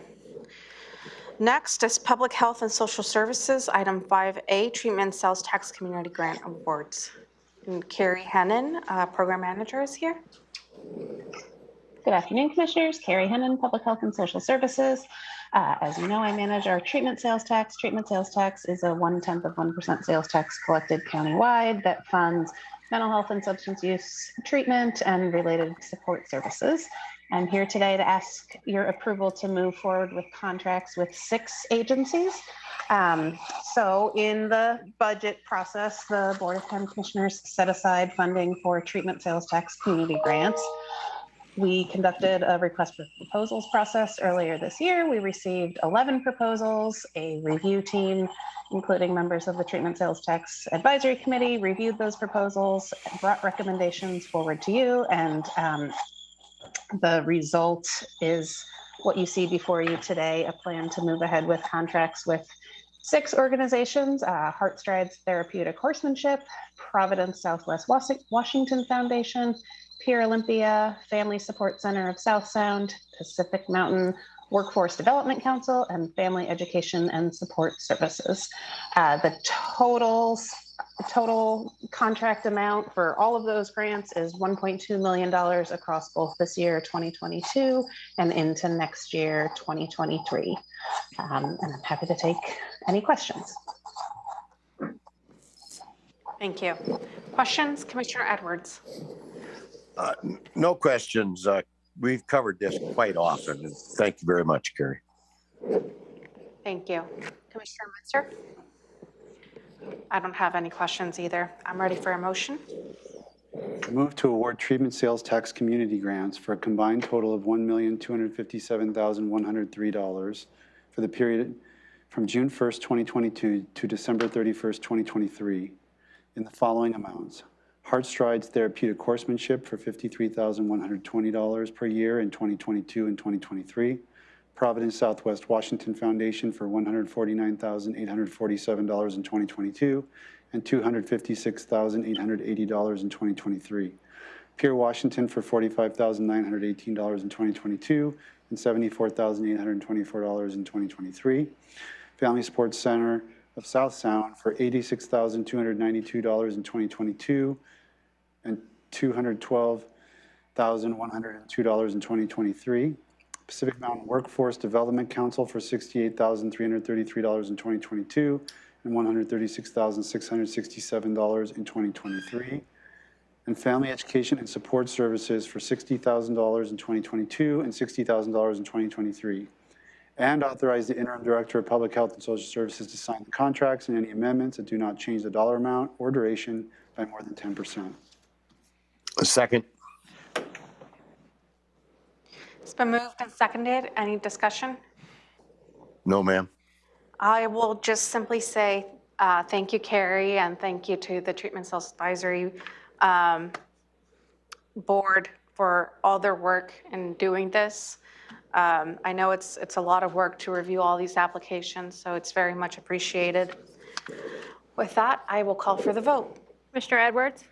Next is Public Health and Social Services, item 5A, Treatment Sales Tax Community Grant Awards. And Carrie Hennon, Program Manager, is here. Good afternoon, Commissioners. Carrie Hennon, Public Health and Social Services. As you know, I manage our treatment sales tax. Treatment sales tax is a 0.1% sales tax collected countywide that funds mental health and substance use treatment and related support services. I'm here today to ask your approval to move forward with contracts with 6 agencies. So in the budget process, the Board of County Commissioners set aside funding for treatment sales tax community grants. We conducted a request for proposals process earlier this year. We received 11 proposals. A review team, including members of the Treatment Sales Tax Advisory Committee, reviewed those proposals, brought recommendations forward to you, and the result is what you see before you today, a plan to move ahead with contracts with 6 organizations: Heart Strides Therapeutic Horsemanship, Providence Southwest Washington Foundation, Peer Olympia, Family Support Center of South Sound, Pacific Mountain Workforce Development Council, and Family Education and Support Services. The total contract amount for all of those grants is $1.2 million across both this year, 2022, and into next year, 2023. And I'm happy to take any questions. Thank you. Questions, Commissioner Edwards? No questions. We've covered this quite often. And thank you very much, Carrie. Thank you. Commissioner Mcallister? I don't have any questions either. I'm ready for a motion. I move to award treatment sales tax community grants for a combined total of $1,257,103 for the period from June 1st, 2022 to December 31st, 2023 in the following amounts. Heart Strides Therapeutic Horsemanship for $53,120 per year in 2022 and 2023. Providence Southwest Washington Foundation for $149,847 in 2022 and $256,880 in 2023. Peer Washington for $45,918 in 2022 and $74,824 in 2023. Family Support Center of South Sound for $86,292 in 2022 and $212,102 in 2023. Pacific Mountain Workforce Development Council for $68,333 in 2022 and $136,667 in 2023. And Family Education and Support Services for $60,000 in 2022 and $60,000 in 2023. And authorize the Interim Director of Public Health and Social Services to sign the contracts and any amendments that do not change the dollar amount or duration by more than 10%. A second. It's been moved and seconded. Any discussion? No, ma'am. I will just simply say thank you, Carrie, and thank you to the Treatment Sales Advisory Board for all their work in doing this. I know it's a lot of work to review all these applications, so it's very much appreciated. With that, I will call for the vote. Commissioner Edwards?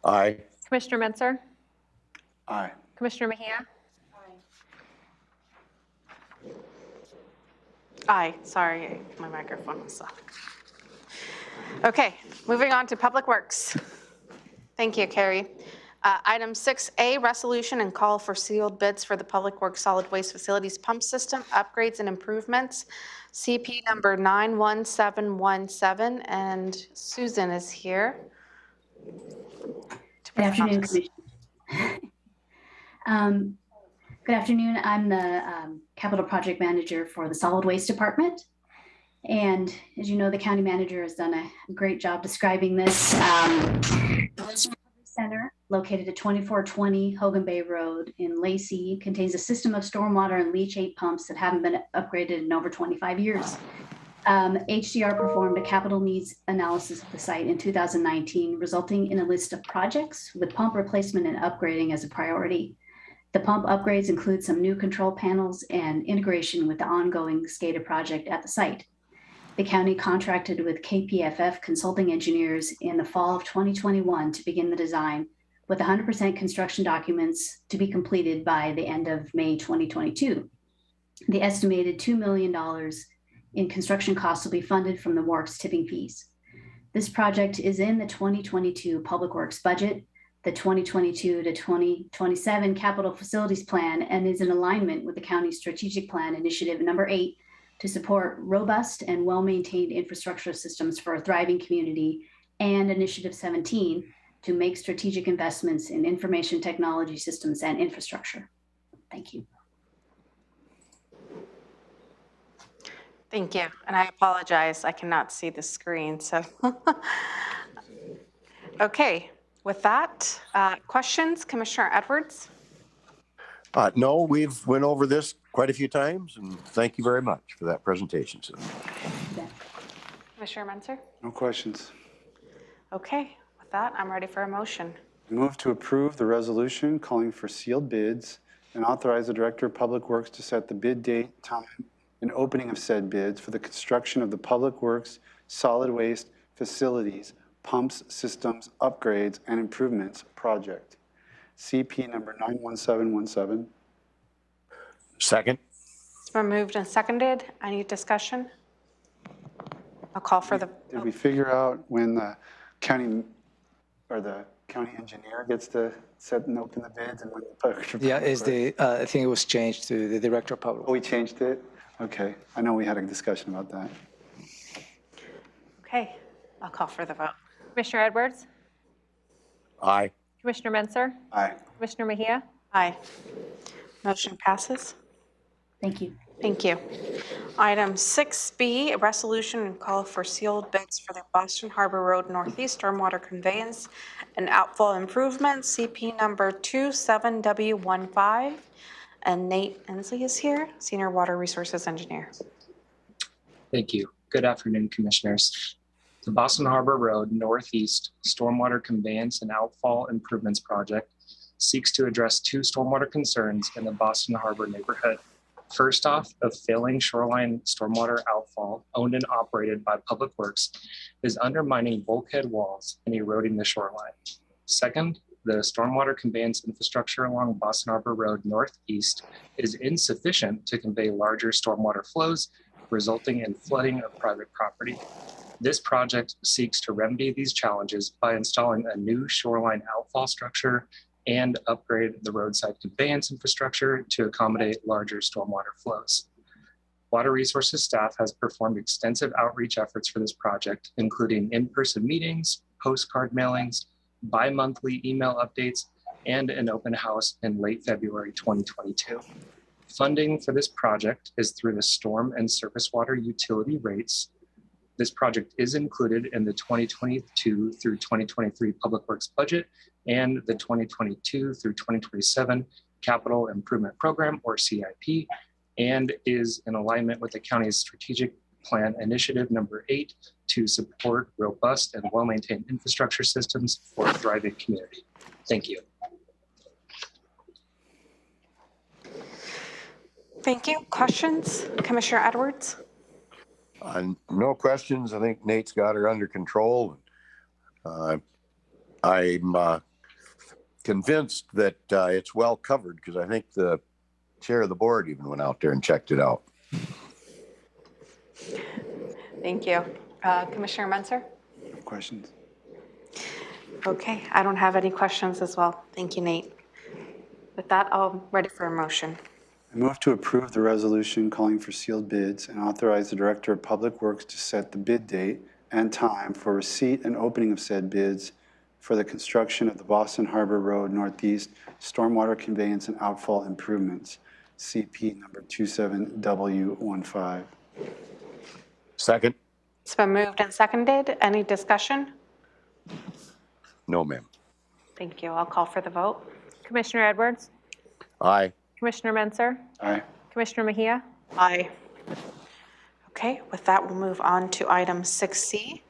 Aye. Commissioner Mcallister? Aye. Commissioner Mejia? Aye, sorry, my microphone was off. Okay, moving on to Public Works. Thank you, Carrie. Item 6A, resolution and call for sealed bids for the Public Works Solid Waste Facilities Pump System Upgrades and Improvements, CP number 91717, and Susan is here. Good afternoon, Commissioner. Good afternoon. I'm the Capital Project Manager for the Solid Waste Department. And as you know, the County Manager has done a great job describing this. The Center, located at 2420 Hogan Bay Road in Lacey, contains a system of stormwater and leachate pumps that haven't been upgraded in over 25 years. HDR performed a capital needs analysis of the site in 2019, resulting in a list of projects with pump replacement and upgrading as a priority. The pump upgrades include some new control panels and integration with the ongoing SCADA project at the site. The county contracted with KPFF Consulting Engineers in the fall of 2021 to begin the design, with 100% construction documents to be completed by the end of May 2022. The estimated $2 million in construction costs will be funded from the WARF's tipping fees. This project is in the 2022 Public Works budget, the 2022 to 2027 Capital Facilities Plan, and is in alignment with the county's strategic plan initiative number 8 to support robust and well-maintained infrastructure systems for a thriving community, and initiative 17 to make strategic investments in information technology systems and infrastructure. Thank you. Thank you. And I apologize, I cannot see the screen, so. Okay, with that, questions, Commissioner Edwards? No, we've went over this quite a few times, and thank you very much for that presentation. Commissioner Menzer? No questions. Okay, with that, I'm ready for a motion. Move to approve the resolution calling for sealed bids and authorize the Director of Public Works to set the bid date, time, and opening of said bids for the construction of the Public Works solid waste facilities, pumps, systems, upgrades, and improvements project. CP number 91717. Second. It's been moved and seconded. Any discussion? I'll call for the. Did we figure out when the county or the county engineer gets to set and open the bids and when the Yeah, I think it was changed to the Director of Public. Oh, we changed it? Okay. I know we had a discussion about that. Okay, I'll call for the vote. Commissioner Edwards? Aye. Commissioner Menzer? Aye. Commissioner Mejia? Aye. Motion passes. Thank you. Thank you. Item 6B, a resolution and call for sealed bids for the Boston Harbor Road Northeast Stormwater Conveyance and Outfall Improvements, CP number 27W15. And Nate Ensley is here, Senior Water Resources Engineer. Thank you. Good afternoon, Commissioners. The Boston Harbor Road Northeast Stormwater Conveyance and Outfall Improvements Project seeks to address two stormwater concerns in the Boston Harbor neighborhood. First off, a failing shoreline stormwater outfall owned and operated by Public Works is undermining bulkhead walls and eroding the shoreline. Second, the stormwater conveyance infrastructure along Boston Harbor Road Northeast is insufficient to convey larger stormwater flows, resulting in flooding of private property. This project seeks to remedy these challenges by installing a new shoreline outfall structure and upgrade the roadside conveyance infrastructure to accommodate larger stormwater flows. Water Resources staff has performed extensive outreach efforts for this project, including in-person meetings, postcard mailings, bi-monthly email updates, and an open house in late February 2022. Funding for this project is through the storm and surface water utility rates. This project is included in the 2022 through 2023 Public Works budget and the 2022 through 2027 Capital Improvement Program, or CIP, and is in alignment with the county's strategic plan initiative number 8 to support robust and well-maintained infrastructure systems for a thriving community. Thank you. Thank you. Questions? Commissioner Edwards? No questions. I think Nate's got her under control. I'm convinced that it's well covered because I think the chair of the board even went out there and checked it out. Thank you. Commissioner Menzer? Questions? Okay, I don't have any questions as well. Thank you, Nate. With that, I'm ready for a motion. I move to approve the resolution calling for sealed bids and authorize the Director of Public Works to set the bid date and time for receipt and opening of said bids for the construction of the Boston Harbor Road Northeast Stormwater Conveyance and Outfall Improvements, CP number 27W15. Second. It's been moved and seconded. Any discussion? No, ma'am. Thank you. I'll call for the vote. Commissioner Edwards? Aye. Commissioner Menzer? Aye. Commissioner Mejia? Aye. Okay, with that, we'll move on to item 6C.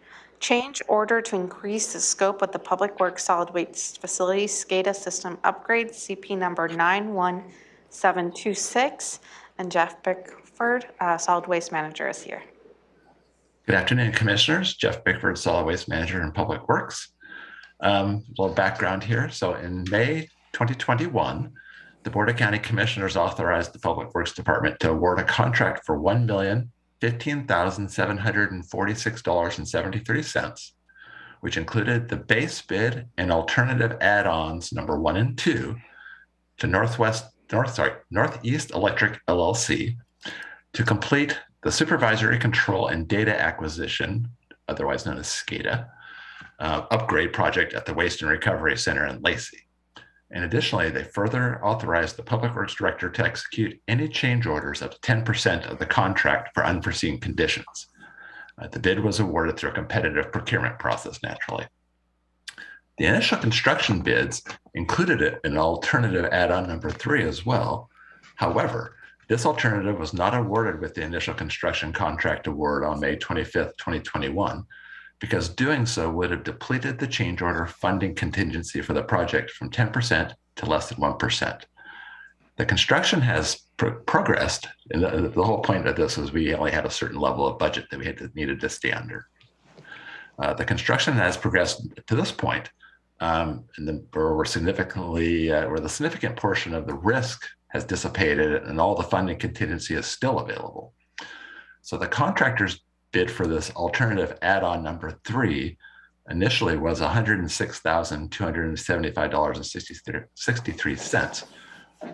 Change order to increase the scope of the Public Works Solid Waste Facility SCADA system upgrade, CP number 91726. And Jeff Bickford, Solid Waste Manager, is here. Good afternoon, Commissioners. Jeff Bickford, Solid Waste Manager in Public Works. A little background here. So in May 2021, the Board of County Commissioners authorized the Public Works Department to award a contract for $1,015,746.73, which included the base bid and alternative add-ons number 1 and 2 to Northeast Electric LLC to complete the supervisory control and data acquisition, otherwise known as SCADA, upgrade project at the Waste and Recovery Center in Lacey. And additionally, they further authorized the Public Works Director to execute any change orders up to 10% of the contract for unforeseen conditions. The bid was awarded through a competitive procurement process, naturally. The initial construction bids included an alternative add-on number 3 as well. However, this alternative was not awarded with the initial construction contract award on May 25th, 2021, because doing so would have depleted the change order funding contingency for the project from 10% to less than 1%. The construction has progressed, and the whole point of this was we only had a certain level of budget that we needed to stay under. The construction has progressed to this point, and where the significant portion of the risk has dissipated and all the funding contingency is still available. So the contractor's bid for this alternative add-on number 3 initially was $106,275.63,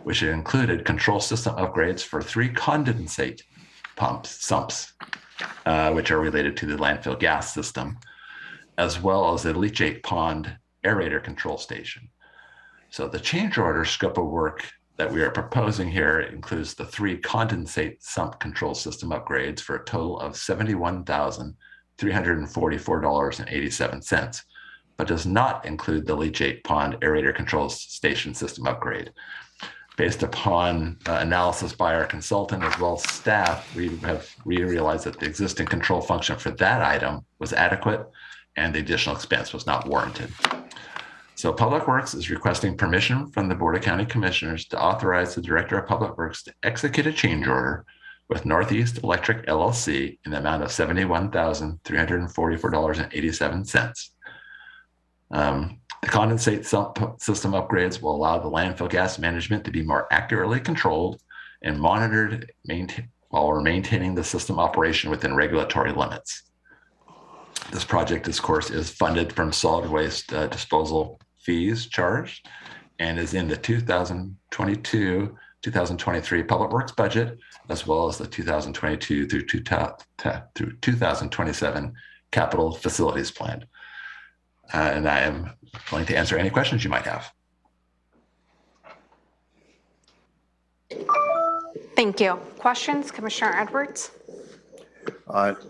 which included control system upgrades for 3 condensate sumps, which are related to the landfill gas system, as well as a leachate pond aerator control station. So the change order scope of work that we are proposing here includes the 3 condensate sump control system upgrades for a total of $71,344.87, but does not include the leachate pond aerator control station system upgrade. Based upon analysis by our consultant as well as staff, we realized that the existing control function for that item was adequate and the additional expense was not warranted. So Public Works is requesting permission from the Board of County Commissioners to authorize the Director of Public Works to execute a change order with Northeast Electric LLC in the amount of $71,344.87. The condensate sump system upgrades will allow the landfill gas management to be more accurately controlled and monitored while we're maintaining the system operation within regulatory limits. This project, of course, is funded from solid waste disposal fees charged and is in the 2022-2023 Public Works budget, as well as the 2022 through 2027 Capital Facilities Plan. And I am going to answer any questions you might have. Thank you. Questions, Commissioner Edwards?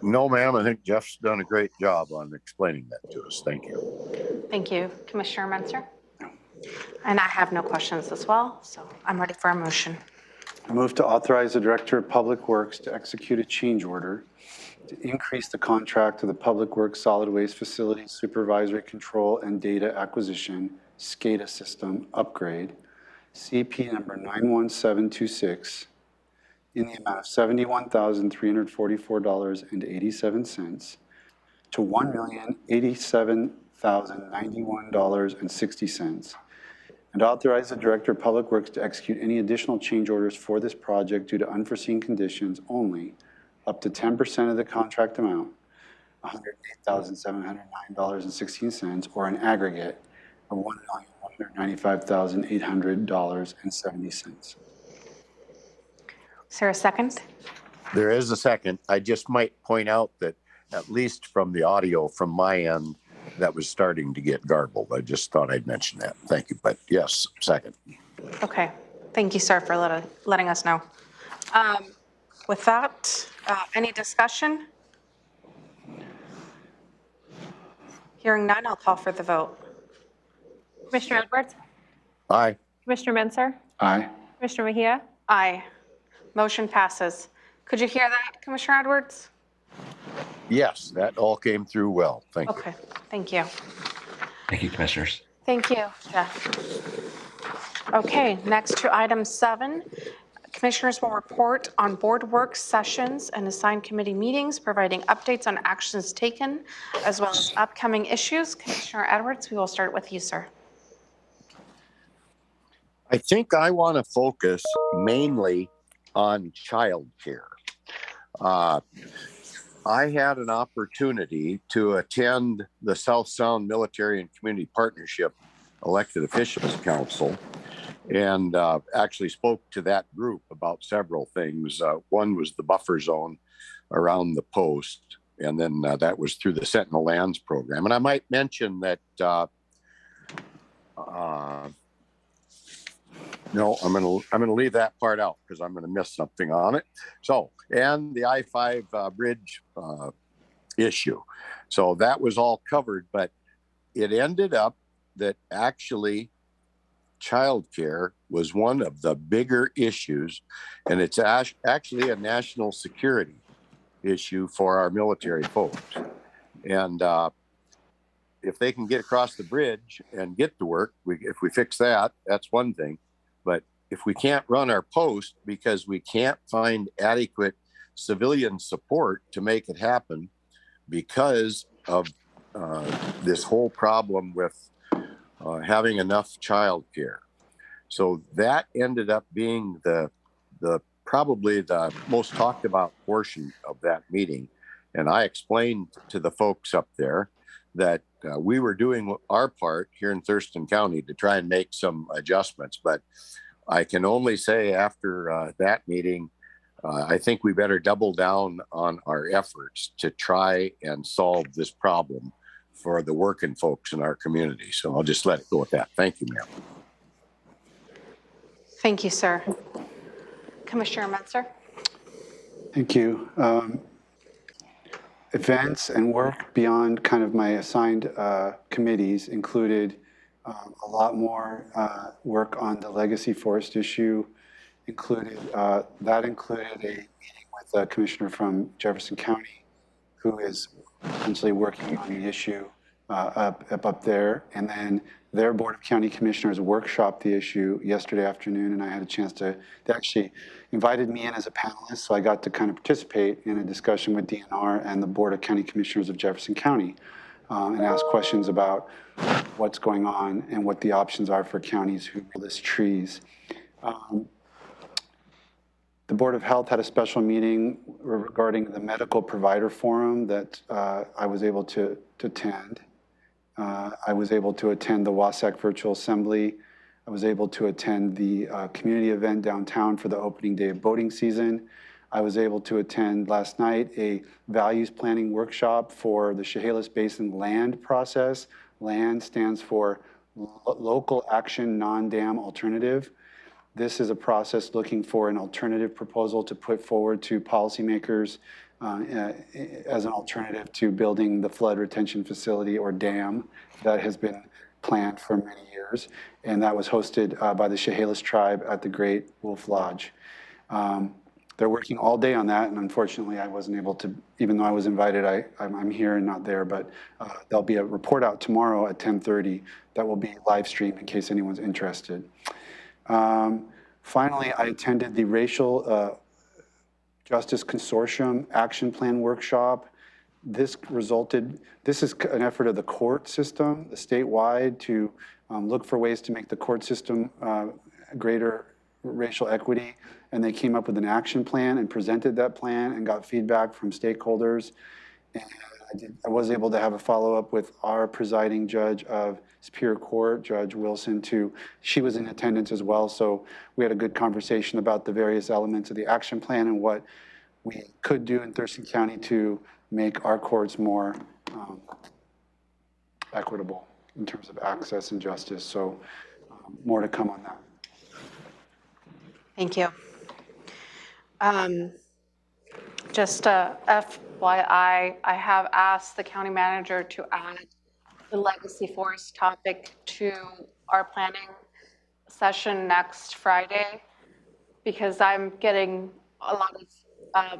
No, ma'am. I think Jeff's done a great job on explaining that to us. Thank you. Thank you, Commissioner Menser. And I have no questions as well, so I'm ready for a motion. I move to authorize the Director of Public Works to execute a change order to increase the contract to the Public Works Solid Waste Facility Supervisory Control and Data Acquisition SCADA System Upgrade, CP number 91726, in the amount of $71,344.87 to $1,087,091.60, and authorize the Director of Public Works to execute any additional change orders for this project due to unforeseen conditions only, up to 10% of the contract amount, $108,709.16, or an aggregate of $1,195,800.70. Is there a second? There is a second. I just might point out that at least from the audio from my end, that was starting to get garbled. I just thought I'd mention that. Thank you. But yes, second. Okay. Thank you, sir, for letting us know. With that, any discussion? Hearing none, I'll call for the vote. Commissioner Edwards? Aye. Commissioner Menser? Aye. Commissioner Mejia? Aye. Motion passes. Could you hear that, Commissioner Edwards? Yes, that all came through well. Thank you. Okay. Thank you. Thank you, Commissioners. Thank you, Jeff. Okay, next to item 7. Commissioners will report on board work sessions and assigned committee meetings, providing updates on actions taken, as well as upcoming issues. Commissioner Edwards, we will start with you, sir. I think I want to focus mainly on childcare. I had an opportunity to attend the South Sound Military and Community Partnership Elected Officials Council and actually spoke to that group about several things. One was the buffer zone around the post, and then that was through the Sentinel Lands program. And I might mention that No, I'm gonna leave that part out because I'm gonna miss something on it. So, and the I-5 bridge issue. So that was all covered, but it ended up that actually childcare was one of the bigger issues, and it's actually a national security issue for our military folks. And if they can get across the bridge and get to work, if we fix that, that's one thing. But if we can't run our post because we can't find adequate civilian support to make it happen because of this whole problem with having enough childcare. So that ended up being the probably the most talked about portion of that meeting. And I explained to the folks up there that we were doing our part here in Thurston County to try and make some adjustments. But I can only say after that meeting, I think we better double down on our efforts to try and solve this problem for the working folks in our community. So I'll just let it go at that. Thank you, Mayor. Thank you, sir. Commissioner Menzer? Thank you. Events and work beyond kind of my assigned committees included a lot more work on the legacy forest issue. That included a meeting with a commissioner from Jefferson County who is essentially working on the issue up there. And then their Board of County Commissioners workshopped the issue yesterday afternoon, and I had a chance they actually invited me in as a panelist, so I got to kind of participate in a discussion with DNR and the Board of County Commissioners of Jefferson County and ask questions about what's going on and what the options are for counties who list trees. The Board of Health had a special meeting regarding the medical provider forum that I was able to attend. I was able to attend the WASAC Virtual Assembly. I was able to attend the community event downtown for the opening day of boating season. I was able to attend last night a values planning workshop for the Chehalis Basin land process. LAND stands for Local Action Non-Dam Alternative. This is a process looking for an alternative proposal to put forward to policymakers as an alternative to building the flood retention facility or dam that has been planned for many years. And that was hosted by the Chehalis tribe at the Great Wolf Lodge. They're working all day on that, and unfortunately I wasn't able to, even though I was invited, I'm here and not there, but there'll be a report out tomorrow at 10:30 that will be live streamed in case anyone's interested. Finally, I attended the Racial Justice Consortium Action Plan Workshop. This is an effort of the court system, the statewide, to look for ways to make the court system greater racial equity. And they came up with an action plan and presented that plan and got feedback from stakeholders. And I was able to have a follow-up with our presiding judge of Superior Court, Judge Wilson, she was in attendance as well. So we had a good conversation about the various elements of the action plan and what we could do in Thurston County to make our courts more equitable in terms of access and justice. So more to come on that. Thank you. Just FYI, I have asked the county manager to add the legacy forest topic to our planning session next Friday, because I'm getting a lot of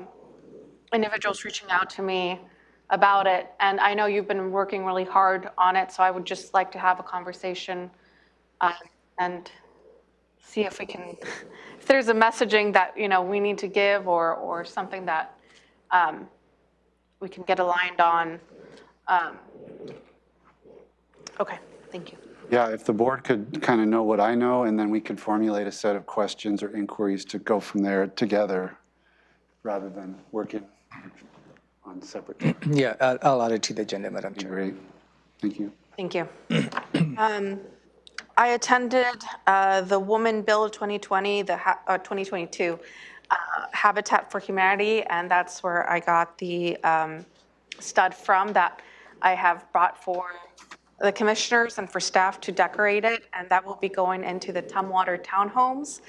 individuals reaching out to me about it. And I know you've been working really hard on it, so I would just like to have a conversation and see if we can, if there's a messaging that, we need to give or something that we can get aligned on. Okay, thank you. Yeah, if the board could kind of know what I know, and then we could formulate a set of questions or inquiries to go from there together rather than working on separate. Yeah, I'll add it to the agenda, Madam Chair. Great, thank you. Thank you. I attended the Woman Bill of 2020, 2022, Habitat for Humanity, and that's where I got the stud from that I have brought for the commissioners and for staff to decorate it, and that will be going into the Tumwater townhomes.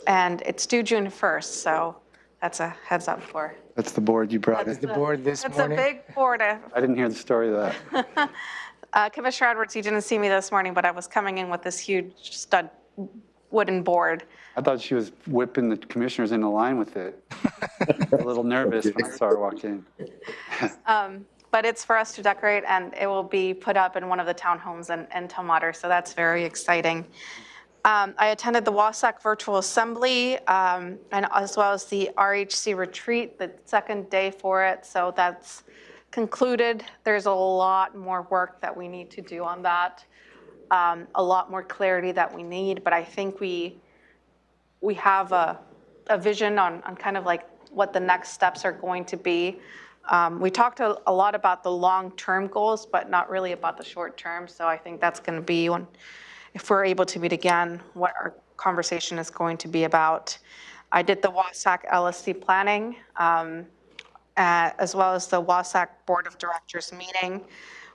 And it's due June 1st, so that's a heads up for. That's the board you brought in. The board this It's morning. a big board. I didn't hear the story of that. Commissioner Edwards, you didn't see me this morning, but I was coming in with this huge stud wooden board. I thought she was whipping the commissioners into line with it. A little nervous when I saw her walk in. But it's for us to decorate, and it will be put up in one of the townhomes in Tumwater, so that's very exciting. I attended the WASAC virtual assembly, and as well as the RHC retreat, the second day for it, so that's concluded. There's a lot more work that we need to do on that, a lot more clarity that we need, but I think we have a vision on kind of like what the next steps are going to be. We talked a lot about the long-term goals, but not really about the short-term, so I think that's going to be one, if we're able to meet again, what our conversation is going to be about. I did the WASAC LSC planning, as well as the WASAC Board of Directors meeting.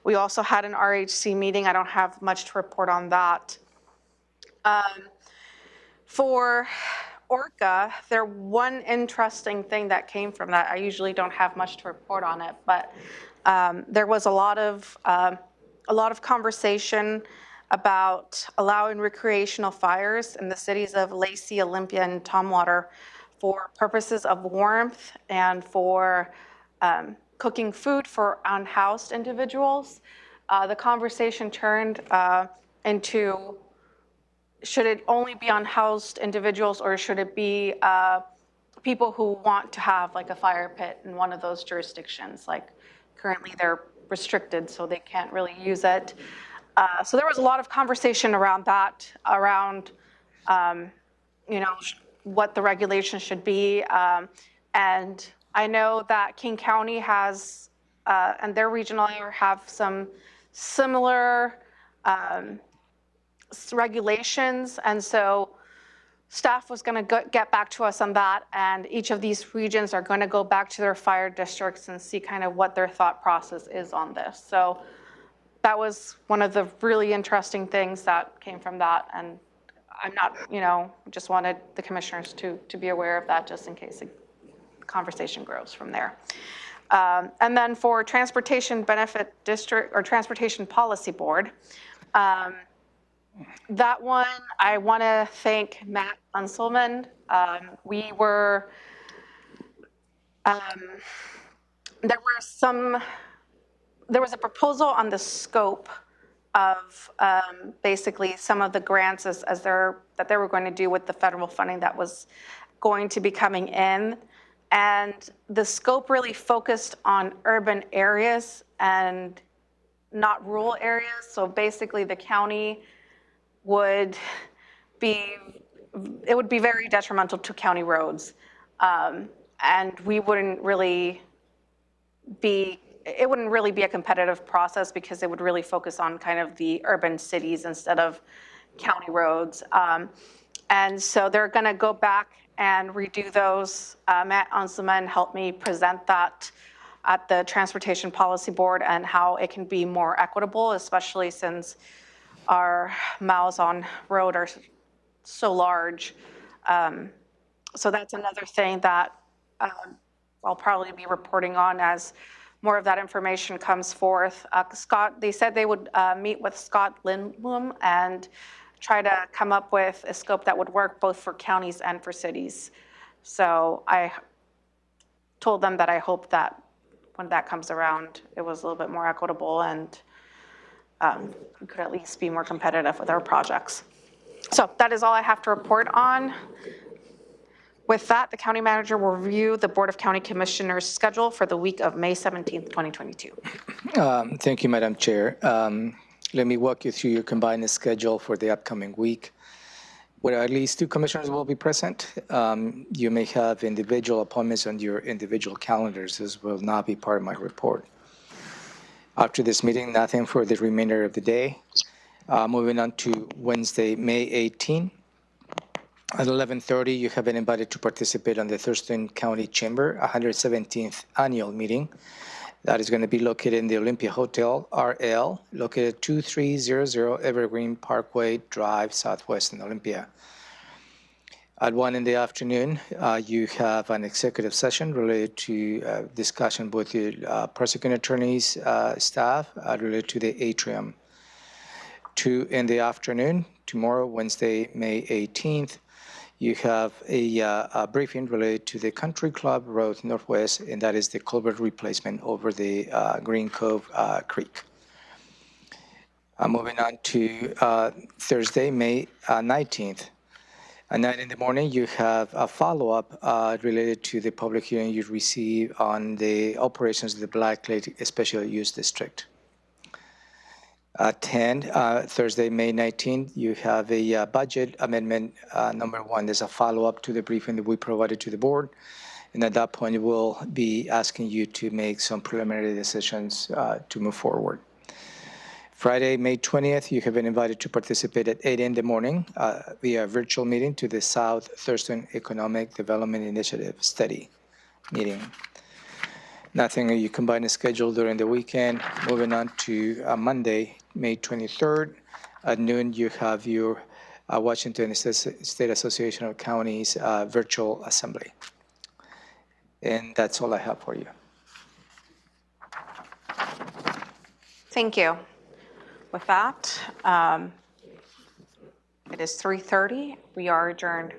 We also had an RHC meeting. I don't have much to report on that. For Orca, one interesting thing that came from that, I usually don't have much to report on it, but there was a lot of conversation about allowing recreational fires in the cities of Lacey, Olympia, and Tumwater for purposes of warmth and for cooking food for unhoused individuals. The conversation turned into, should it only be unhoused individuals, or should it be people who want to have like a fire pit in one of those jurisdictions? Like currently they're restricted, so they can't really use it. So there was a lot of conversation around that, around what the regulation should be. And I know that King County has, and their regional area have some similar regulations. And so staff was going to get back to us on that. And each of these regions are going to go back to their fire districts and see kind of what their thought process is on this. So that was one of the really interesting things that came from that. And I'm not, just wanted the commissioners to be aware of that just in case the conversation grows from there. And then for Transportation Benefit District or Transportation Policy Board, that one, I want to thank Matt Unselman. There was a proposal on the scope of basically some of the grants that they were going to do with the federal funding that was going to be coming in. And the scope really focused on urban areas and not rural areas. So basically the county would be very detrimental to county roads. And we wouldn't really be, it wouldn't really be a competitive process because it would really focus on kind of the urban cities instead of county roads. And so they're gonna go back and redo those. Matt Unselman helped me present that at the Transportation Policy Board and how it can be more equitable, especially since our miles on road are so large. So that's another thing that I'll probably be reporting on as more of that information comes forth. They said they would meet with Scott Lindblom and try to come up with a scope that would work both for counties and for cities. So I told them that I hope that when that comes around, it was a little bit more equitable and we could at least be more competitive with our projects. So that is all I have to report on. With that, the county manager will review the Board of County Commissioners schedule for the week of May 17th, 2022. Thank you, Madam Chair. Let me walk you through your combined schedule for the upcoming week, where at least 2 commissioners will be present. You may have individual appointments on your individual calendars. This will not be part of my report. After this meeting, nothing for the remainder of the day. Moving on to Wednesday, May 18. At 11:30, you have been invited to participate on the Thurston County Chamber 117th Annual Meeting. That is going to be located in the Olympia Hotel, RL, located 2300 Evergreen Parkway Drive, Southwest in Olympia. At 1 in the afternoon, you have an executive session related to discussion with the prosecuting attorney's staff related to the atrium. 2 in the afternoon, tomorrow, Wednesday, May 18th, you have a briefing related to the Country Club Road Northwest, and that is the culvert replacement over the Green Cove Creek. Moving on to Thursday, May 19th. At 9 in the morning, you have a follow-up related to the public hearing you received on the operations of the Black Lake Special Use District. At 10, Thursday, May 19th, you have a budget amendment number 1. There's a follow-up to the briefing that we provided to the board. And at that point, we'll be asking you to make some preliminary decisions to move forward. Friday, May 20th, you have been invited to participate at 8 in the morning via virtual meeting to the South Thurston Economic Development Initiative study meeting. Nothing you combine the schedule during the weekend. Moving on to Monday, May 23rd, at noon, you have your Washington State Association of Counties virtual assembly. And that's all I have for you. Thank you. With that, it is 3:30. We are adjourned.